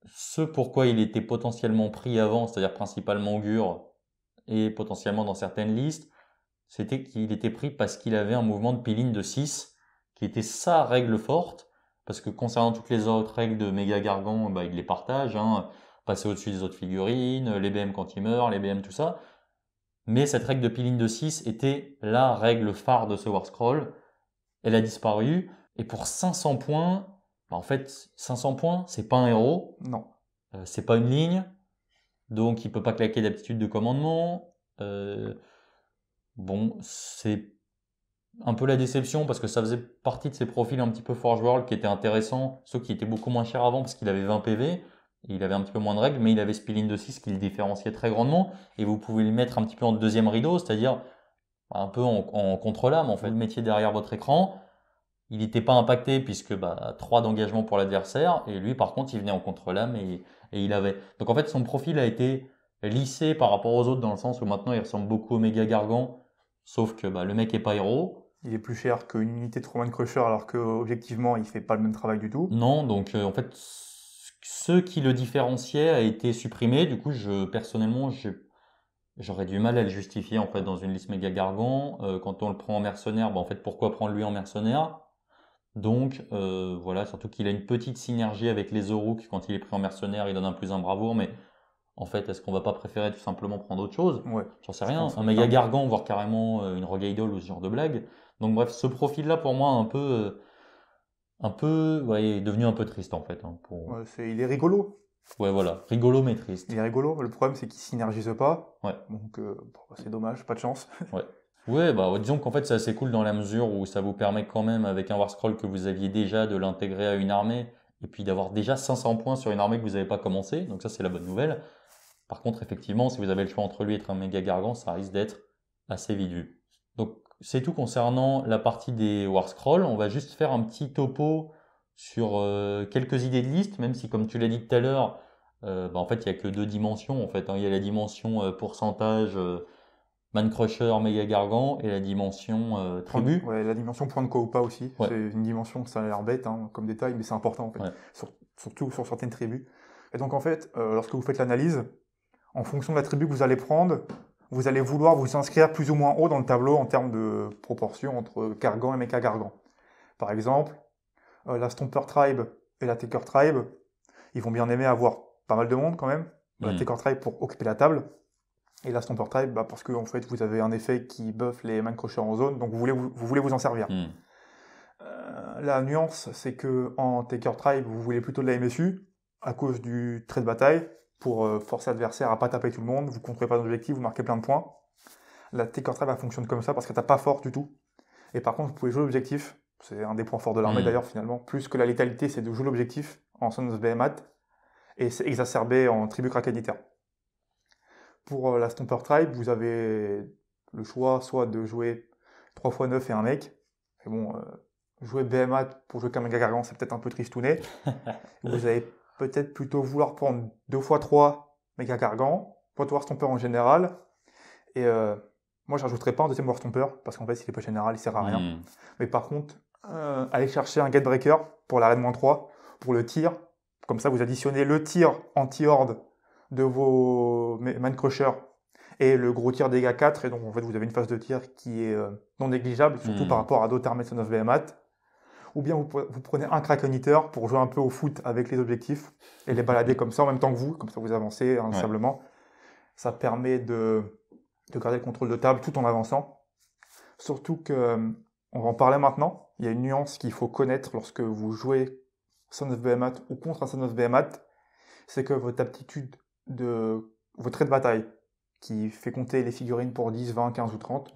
ce pourquoi il était potentiellement pris avant, c'est-à-dire principalement Augure et potentiellement dans certaines listes, c'était qu'il était pris parce qu'il avait un mouvement de peel-in de 6, qui était sa règle forte, parce que concernant toutes les autres règles de méga Gargan, bah, il les partage, hein, passer au-dessus des autres figurines, les BM quand il meurt, les BM tout ça. Mais cette règle de peel-in de 6 était la règle phare de ce War Scroll. Elle a disparu. Et pour 500 points, bah en fait, 500 points, c'est pas un héros. Non. C'est pas une ligne. Donc, il peut pas claquer d'aptitude de commandement. Bon, c'est un peu la déception parce que ça faisait partie de ces profils un petit peu Forge World qui étaient intéressants. Ceux qui étaient beaucoup moins chers avant parce qu'il avait 20 PV. Il avait un petit peu moins de règles, mais il avait Spilling de 6 qui le différenciait très grandement. Et vous pouvez le mettre un petit peu en deuxième rideau, c'est-à-dire un peu en contre-lame. En fait, vous le mettiez derrière votre écran. Il n'était pas impacté puisque 3 d'engagement pour l'adversaire. Et lui, par contre, il venait en contre-lame et il avait. Donc en fait, son profil a été lissé par rapport aux autres dans le sens où maintenant il ressemble beaucoup au méga Gargan. Sauf que le mec est pas héros. Il est plus cher qu'une unité de Man Crusher alors qu'objectivement, il fait pas le même travail du tout. Non, donc en fait, ce qui le différenciait a été supprimé. Du coup, personnellement, j'aurais du mal à le justifier en fait dans une liste méga Gargan. Quand on le prend en mercenaire, en fait, pourquoi prendre lui en mercenaire? Donc voilà, surtout qu'il a une petite synergie avec les Oruk. Quand il est pris en mercenaire, il donne un plus un bravoure, mais en fait, est-ce qu'on va pas préférer tout simplement prendre autre chose? Ouais. J'en sais rien. Un méga Gargan, voire carrément une Rogue Idol ou ce genre de blague. Donc bref, ce profil-là pour moi il est devenu un peu triste en fait. Il est rigolo. Ouais, voilà. Rigolo mais triste. Il est rigolo, le problème c'est qu'il synergise pas. Ouais. Donc c'est dommage, pas de chance. Ouais. Ouais, bah disons qu'en fait c'est assez cool dans la mesure où ça vous permet quand même avec un War Scroll que vous aviez déjà de l'intégrer à une armée et puis d'avoir déjà 500 points sur une armée que vous n'avez pas commencé. Donc ça c'est la bonne nouvelle. Par contre effectivement si vous avez le choix entre lui et un méga gargant ça risque d'être assez vite vu. Donc c'est tout concernant la partie des War Scrolls. On va juste faire un petit topo sur quelques idées de liste, même si comme tu l'as dit tout à l'heure, en fait il n'y a que deux dimensions en fait, hein. Il y a la dimension pourcentage Man Crusher, Méga Gargant et la dimension tribu. Ouais, la dimension point de Copa aussi. Ouais. C'est une dimension, ça a l'air bête comme détail, mais c'est important en fait. Ouais. Surtout sur certaines tribus. Et donc en fait, lorsque vous faites l'analyse, en fonction de la tribu que vous allez prendre, vous allez vouloir vous inscrire plus ou moins haut dans le tableau en termes de proportion entre Gargant et Méga Gargant. Par exemple, la Stomper Tribe et la Taker Tribe, ils vont bien aimer avoir pas mal de monde quand même. La Taker Tribe pour occuper la table. Et la Stomper Tribe, parce que en fait, vous avez un effet qui buff les Man Crushers en zone, donc vous voulez vous en servir. La nuance, c'est que en Taker Tribe, vous voulez plutôt de la MSU, à cause du trait de bataille, pour forcer l'adversaire à pas taper tout le monde, vous contrôlez pas d'objectif, vous marquez plein de points. La Taker Tribe, elle fonctionne comme ça parce qu'elle tape pas fort du tout. Et par contre, vous pouvez jouer l'objectif, c'est un des points forts de l'armée d'ailleurs finalement, plus que la létalité, c'est de jouer l'objectif en Sons of Behemoth, et c'est exacerbé en tribu Krakeniter. Pour la Stomper Tribe, vous avez le choix soit de jouer 3x9 et un mec. Mais bon, jouer Behemoth pour jouer comme un Gargant, c'est peut-être un peu tristouné. Vous allez peut-être plutôt vouloir prendre 2x3 méga Gargant, votre War Stomper en général. Et moi, je rajouterais pas un deuxième War Stomper, parce qu'en fait, s'il est pas général, il sert à rien. Mais par contre, allez chercher un Gatebreaker pour la Raid-3, pour le tir. Comme ça, vous additionnez le tir anti-horde de vos Man Crushers et le gros tir dégâts 4, et donc en fait vous avez une phase de tir qui est non négligeable, surtout par rapport à d'autres armées de Son of Behemoth. Ou bien vous prenez un Kraken Eater pour jouer un peu au foot avec les objectifs et les balader comme ça en même temps que vous, comme ça vous avancez inlassablement. Ouais. Ça permet de garder le contrôle de table tout en avançant. Surtout que, on va en parler maintenant, il y a une nuance qu'il faut connaître lorsque vous jouez Son of Behemoth ou contre un Son of Behemoth, c'est que votre aptitude votre trait de bataille, qui fait compter les figurines pour 10, 20, 15 ou 30,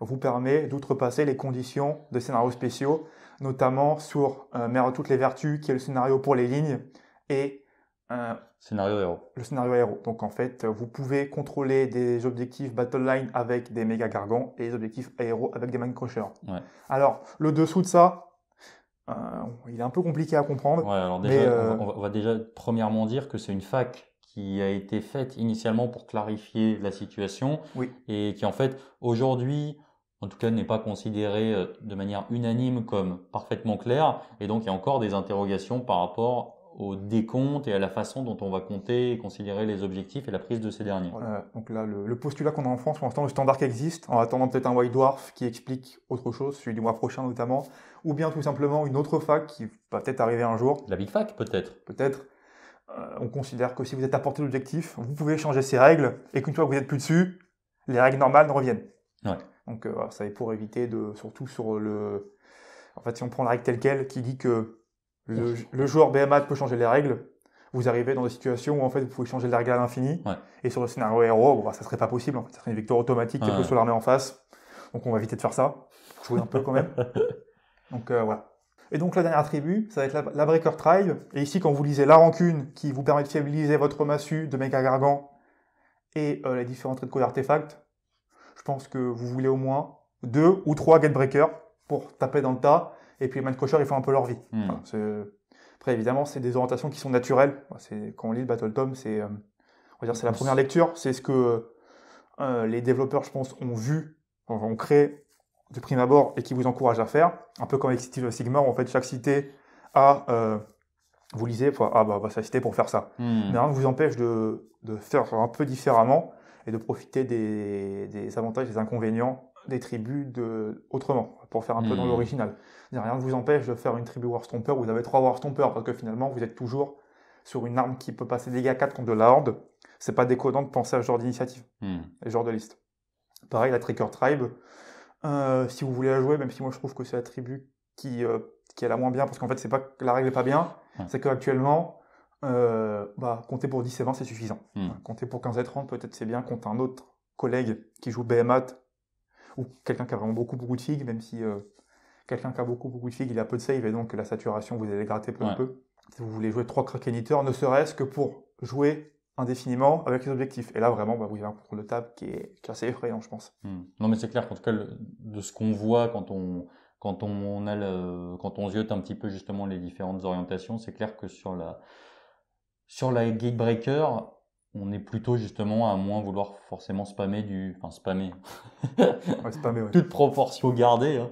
vous permet d'outrepasser les conditions de scénarios spéciaux, notamment sur toutes les vertus, qui est le scénario pour les lignes, et scénario héros. Le scénario héros. Donc en fait, vous pouvez contrôler des objectifs battle line avec des méga gargants et des objectifs héros avec des Man Crushers. Ouais. Alors, le dessous de ça, il est un peu compliqué à comprendre. Ouais, alors déjà, on va déjà premièrement dire que c'est une fac qui a été faite initialement pour clarifier la situation et qui en fait aujourd'hui, en tout cas, n'est pas considérée de manière unanime comme parfaitement claire, et donc il y a encore des interrogations par rapport au décompte et à la façon dont on va compter et considérer les objectifs et la prise de ces derniers. Voilà. Donc là, le postulat qu'on a en France, pour l'instant, le standard qui existe, en attendant peut-être un White Dwarf qui explique autre chose, celui du mois prochain notamment, ou bien tout simplement une autre fac qui va peut-être arriver un jour. La Big Fac peut-être. Peut-être. On considère que si vous êtes à portée de l'objectif, vous pouvez changer ces règles, et qu'une fois que vous n'êtes plus dessus, les règles normales reviennent. Ouais. Donc ça est pour éviter surtout sur le... En fait, si on prend la règle telle quelle, qui dit que le joueur Behemoth peut changer les règles, vous arrivez dans des situations où en fait vous pouvez changer les règles à l'infini, et sur le scénario héros, ça serait pas possible, en fait. Ça serait une victoire automatique, quelle que soit l'armée en face. Donc on va éviter de faire ça, pour jouer un peu quand même. Donc voilà. Et donc la dernière tribu, ça va être la Breaker Tribe. Et ici, quand vous lisez la rancune, qui vous permet de fiabiliser votre massue de méga gargant et les différents traits de code artefacts, je pense que vous voulez au moins 2 ou 3 Gatebreakers pour taper dans le tas. Et puis les Man Crushers, ils font un peu leur vie. Voilà, après, évidemment, c'est des orientations qui sont naturelles. Quand on lit le Battle Tome, c'est la première lecture. C'est ce que les développeurs, je pense, ont vu, ont créé de prime abord et qui vous encourage à faire. Un peu comme avec City of Sigmar, en fait, chaque cité a... vous lisez, sa cité pour faire ça. Mais rien ne vous empêche de faire un peu différemment et de profiter des avantages et des inconvénients des tribus autrement, pour faire un peu dans l'original. Rien ne vous empêche de faire une tribu War Stomper où vous avez 3 War Stomper, parce que finalement, vous êtes toujours sur une arme qui peut passer dégâts 4 contre de la Horde. C'est pas déconnant de penser à ce genre d'initiative, ce genre de liste. Pareil, la Tracker Tribe, si vous voulez la jouer, même si moi je trouve que c'est la tribu qui est la moins bien, parce qu'en fait, c'est pas que la règle est pas bien, c'est qu'actuellement, Compter pour 10 et 20, c'est suffisant. Hmm. Compter pour 15 et 30, peut-être c'est bien. Contre un autre collègue qui joue BMAT ou quelqu'un qui a vraiment beaucoup de figues, même si quelqu'un qui a beaucoup de figues, il a peu de save et donc la saturation, vous allez gratter peu à peu. Si vous voulez jouer 3 crack éditeurs, ne serait-ce que pour jouer indéfiniment avec les objectifs. Et là, vraiment, vous avez un contrôle de table qui est assez effrayant, je pense. Non, mais c'est clair qu'en tout cas, de ce qu'on voit quand on ziote un petit peu justement les différentes orientations, c'est clair que sur la Gatebreaker, on est plutôt justement à moins vouloir forcément spammer spammer. Spammer, ouais. Toute proportion gardée,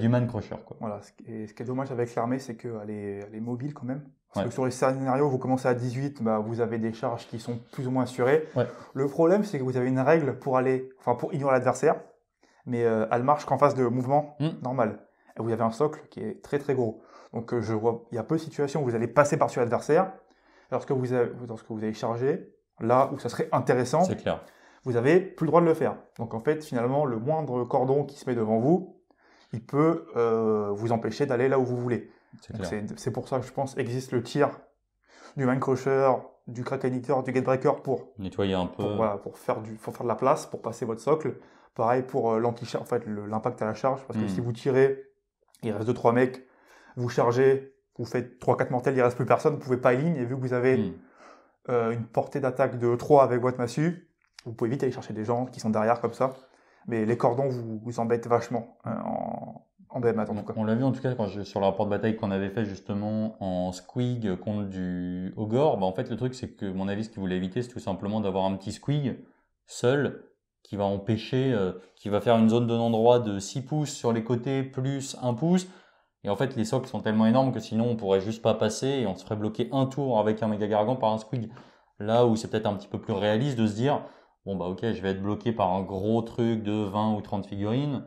du Man Crusher, quoi. Voilà. Ce qui est dommage avec l'armée, c'est qu'elle est mobile quand même. Parce que sur les scénarios, vous commencez à 18, vous avez des charges qui sont plus ou moins assurées. Ouais. Le problème, c'est que vous avez une règle pour ignorer l'adversaire, mais elle marche qu'en phase de mouvement normal. Et vous avez un socle qui est très très gros. Donc il y a peu de situations où vous allez passer par-dessus l'adversaire. Lorsque vous avez chargé, là où ça serait intéressant, c'est clair. Vous n'avez plus le droit de le faire. Donc en fait, finalement, le moindre cordon qui se met devant vous, il peut vous empêcher d'aller là où vous voulez. C'est pour ça que je pense existe le tir du Man Crusher, du Crack Editor, du Gatebreaker pour nettoyer un peu. Pour faire de la place, pour passer votre socle. Pareil pour l'anti-charge, en fait, l'impact à la charge. Parce que si vous tirez, il reste 2-3 mecs, vous chargez, vous faites 3-4 mortels, il ne reste plus personne, vous ne pouvez pas ligne. Et vu que vous avez une portée d'attaque de 3 avec votre massue, vous pouvez vite aller chercher des gens qui sont derrière comme ça. Mais les cordons vous embêtent vachement en BMAT en tout cas. On l'a vu en tout cas sur le rapport de bataille qu'on avait fait justement en squig contre du Ogre. En fait, le truc, c'est que mon avis, ce qu'il voulait éviter, c'est tout simplement d'avoir un petit squig seul qui va empêcher, qui va faire une zone de non-droit de 6 pouces sur les côtés plus 1 pouce. Et en fait, les socles sont tellement énormes que sinon, on pourrait juste pas passer et on se ferait bloquer un tour avec un méga gargant par un squig. Là où c'est peut-être un petit peu plus réaliste de se dire, ok, je vais être bloqué par un gros truc de 20 ou 30 figurines.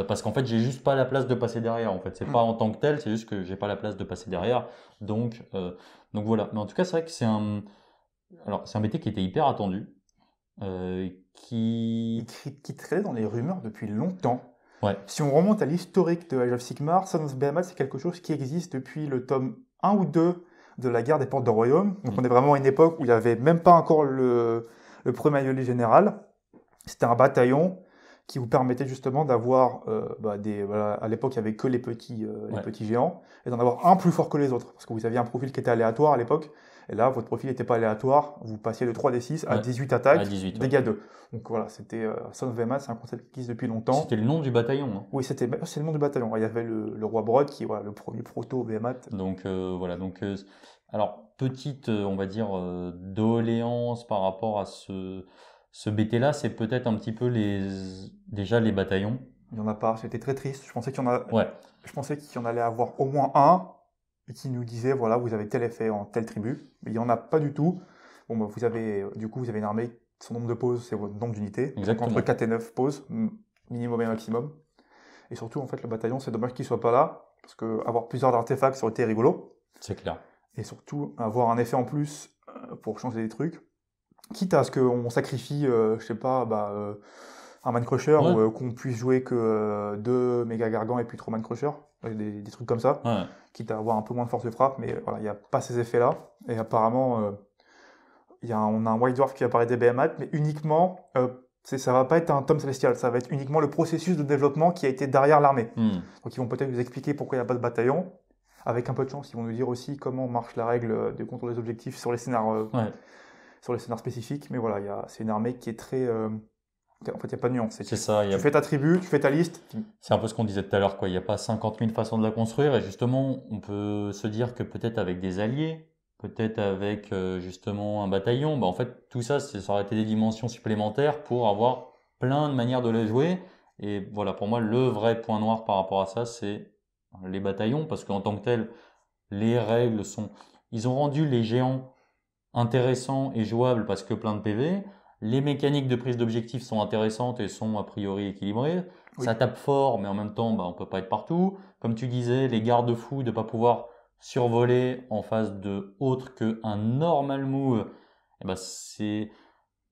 Parce qu'en fait, j'ai juste pas la place de passer derrière. En fait, c'est pas en tant que tel, c'est juste que j'ai pas la place de passer derrière. Donc voilà. Mais en tout cas, c'est vrai que c'est un BT qui était hyper attendu, qui traînait dans les rumeurs depuis longtemps. Ouais. Si on remonte à l'historique de Age of Sigmar, Sons of Behemoth, c'est quelque chose qui existe depuis le tome 1 ou 2 de la guerre des portes de royaume. Donc on est vraiment à une époque où il n'y avait même pas encore le premier manuel général. C'était un bataillon qui vous permettait justement d'avoir à l'époque il n'y avait que les petits géants et d'en avoir un plus fort que les autres parce que vous aviez un profil qui était aléatoire à l'époque et là votre profil n'était pas aléatoire, vous passiez de 3d6 à 18 attaques, dégâts 2. Donc voilà, c'était Son of Behemoth, c'est un concept qui existe depuis longtemps. C'était le nom du bataillon. Hein. Oui, c'est le nom du bataillon. Il y avait le roi Brod qui est le premier proto Behemoth. Donc alors petite on va dire doléance par rapport à ce BT là, c'est peut-être un petit peu déjà les bataillons. Il n'y en a pas, c'était très triste. Je pensais qu'il y en allait avoir au moins un et qui nous disait voilà, vous avez tel effet en telle tribu, mais il n'y en a pas du tout. Vous avez une armée, son nombre de pauses, c'est votre nombre d'unités. Entre 4 et 9 pauses, minimum et maximum. Et surtout, en fait, le bataillon, c'est dommage qu'il soit pas là, parce que avoir plusieurs artefacts, ça aurait été rigolo. C'est clair. Et surtout, avoir un effet en plus pour changer des trucs. Quitte à ce qu'on sacrifie, un Man Crusher, ou qu'on puisse jouer que 2 méga gargants et puis 3 Man Crusher, des trucs comme ça. Ouais. Quitte à avoir un peu moins de force de frappe, mais voilà, il n'y a pas ces effets-là. Et apparemment, on a un White Dwarf qui apparaît des BMAT, mais uniquement, ça va pas être un tome célestial, ça va être uniquement le processus de développement qui a été derrière l'armée. Donc ils vont peut-être nous expliquer pourquoi il n'y a pas de bataillon. Avec un peu de chance, ils vont nous dire aussi comment marche la règle de contrôle des objectifs sur les scénars. Sur les scénars spécifiques, mais voilà, c'est une armée qui est très... en fait, il n'y a pas de nuance. C'est ça. Tu fais ta tribu, tu fais ta liste. C'est un peu ce qu'on disait tout à l'heure, quoi. Il n'y a pas 50 000 façons de la construire, et justement, on peut se dire que peut-être avec des alliés, peut-être avec justement un bataillon, en fait, tout ça, ça aurait été des dimensions supplémentaires pour avoir plein de manières de la jouer. Et voilà, pour moi, le vrai point noir par rapport à ça, c'est les bataillons, parce qu'en tant que tel, les règles sont... Ils ont rendu les géants intéressant et jouable parce que plein de PV. Les mécaniques de prise d'objectif sont intéressantes et sont a priori équilibrées. Oui. Ça tape fort, mais en même temps, on peut pas être partout. Comme tu disais, les garde-fous de pas pouvoir survoler en face de autre qu'un normal move,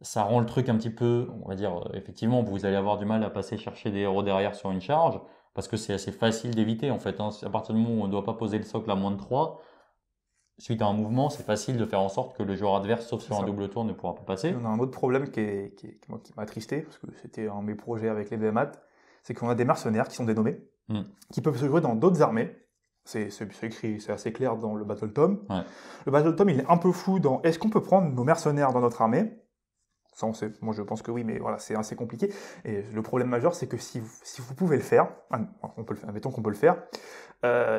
ça rend le truc un petit peu, on va dire, effectivement, vous allez avoir du mal à passer chercher des héros derrière sur une charge parce que c'est assez facile d'éviter en fait. À partir du moment où on ne doit pas poser le socle à moins de 3, suite à un mouvement, c'est facile de faire en sorte que le joueur adverse, sauf sur C'est un ça. double tour, ne pourra pas passer. On a un autre problème moi, qui m'a attristé, parce que c'était un de mes projets avec les BMAT, c'est qu'on a des mercenaires qui sont dénommés, qui peuvent se jouer dans d'autres armées. C'est écrit, c'est assez clair dans le Battle Tome. Ouais. Le Battle Tome, il est un peu flou dans est-ce qu'on peut prendre nos mercenaires dans notre armée? Ça, on sait. Moi, je pense que oui, mais voilà, c'est assez compliqué. Et le problème majeur, c'est que si vous pouvez le faire, admettons qu'on peut le faire,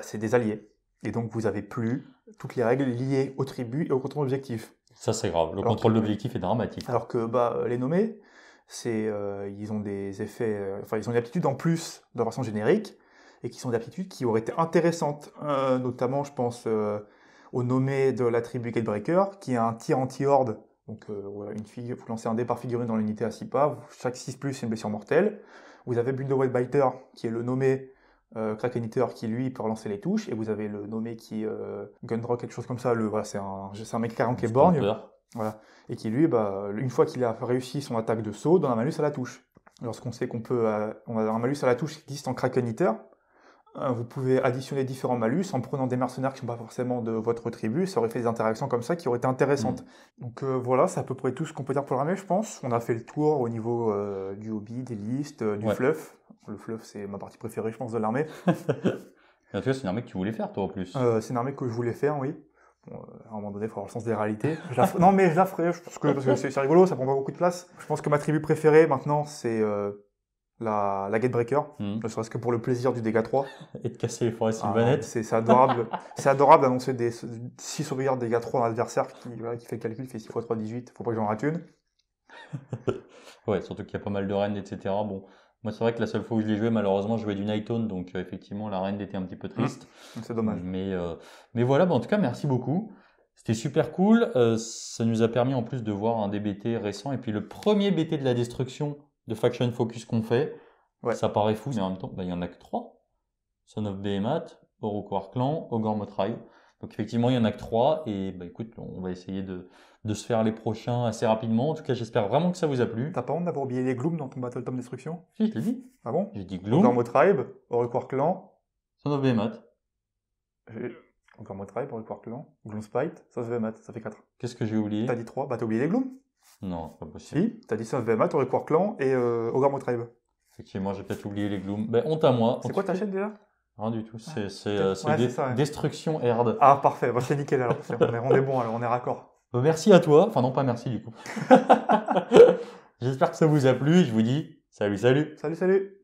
c'est des alliés. Et donc, vous avez plus toutes les règles liées aux tribus et au contrôle d'objectifs. Ça, c'est grave. Le contrôle d'objectif est dramatique. Alors que les nommés, ils ont des effets, ils ont des aptitudes en plus de leur version générique, et qui sont des aptitudes qui auraient été intéressantes. Notamment, je pense au nommé de la tribu Gatebreaker, qui a un tir anti-horde. Donc, voilà, vous lancez un dé par figurine dans l'unité à 6 pas, chaque 6+, c'est une blessure mortelle. Vous avez Bulldozer Biter, qui est le nommé Kraken Eater, qui lui peut relancer les touches, et vous avez le nommé qui Gunrock, quelque chose comme ça. Voilà, c'est un mec 40 qui est borgne. Voilà. Et qui lui, une fois qu'il a réussi son attaque de saut, donne un malus à la touche. Lorsqu'on sait qu'on a un malus à la touche qui existe en Kraken Eater, vous pouvez additionner différents malus en prenant des mercenaires qui ne sont pas forcément de votre tribu. Ça aurait fait des interactions comme ça qui auraient été intéressantes. Donc voilà, c'est à peu près tout ce qu'on peut dire pour l'armée, je pense. On a fait le tour au niveau du hobby, des listes, du fluff. Le fluff, c'est ma partie préférée, je pense, de l'armée. En tout cas, c'est une armée que tu voulais faire, toi, en plus. C'est une armée que je voulais faire, oui. Bon, à un moment donné, il faut avoir le sens des réalités. Non, mais je la ferai, parce que c'est rigolo, ça prend pas beaucoup de place. Je pense que ma tribu préférée, maintenant, c'est la Gatebreaker, ne serait-ce que pour le plaisir du dégât 3. Et de casser les forêts sylvanettes. C'est adorable. C'est adorable d'annoncer 6 sauvegardes dégâts 3 dans l'adversaire qui fait le calcul, fait 6 x 3, 18. Faut pas que j'en rate une. Ouais, surtout qu'il y a pas mal de reines, etc. Bon, moi, c'est vrai que la seule fois où je l'ai joué, malheureusement, je jouais du Nighthone, donc effectivement, la reine était un petit peu triste. C'est dommage. Mais voilà, en tout cas, merci beaucoup. C'était super cool. Ça nous a permis en plus de voir un DBT récent. Et puis le premier BT de la destruction de Faction Focus qu'on fait, ça paraît fou, mais en même temps, il y en a que 3. Son of Behemat, Oroquar Clan, Ogre Motrail. Donc effectivement, il y en a que 3. Et écoute, on va essayer de se faire les prochains assez rapidement. En tout cas, j'espère vraiment que ça vous a plu. T'as pas honte d'avoir oublié les Gloom dans ton Battle Tome Destruction? Si, je l'ai dit. Ah bon? J'ai dit Gloom. Ogre Motrail, Oroquar Clan. Son of Behemat. Ogre Motrail, Oroquar Clan. Gloom Spite, Son of Behemat, ça fait 4. Qu'est-ce que j'ai oublié? T'as dit 3, t'as oublié les Gloom? Non, c'est pas possible. Si, t'as dit Son of Behemat, Oroquar Clan et Ogre Motrail. Effectivement, j'ai peut-être oublié les Glooms. Honte à moi. C'est quoi ta chaîne déjà? Rien du tout, c'est ça, Destruction Herd. Ah parfait, c'est nickel alors, on est bon alors, on est raccord. Merci à toi, enfin non pas merci du coup. J'espère que ça vous a plu et je vous dis salut. Salut.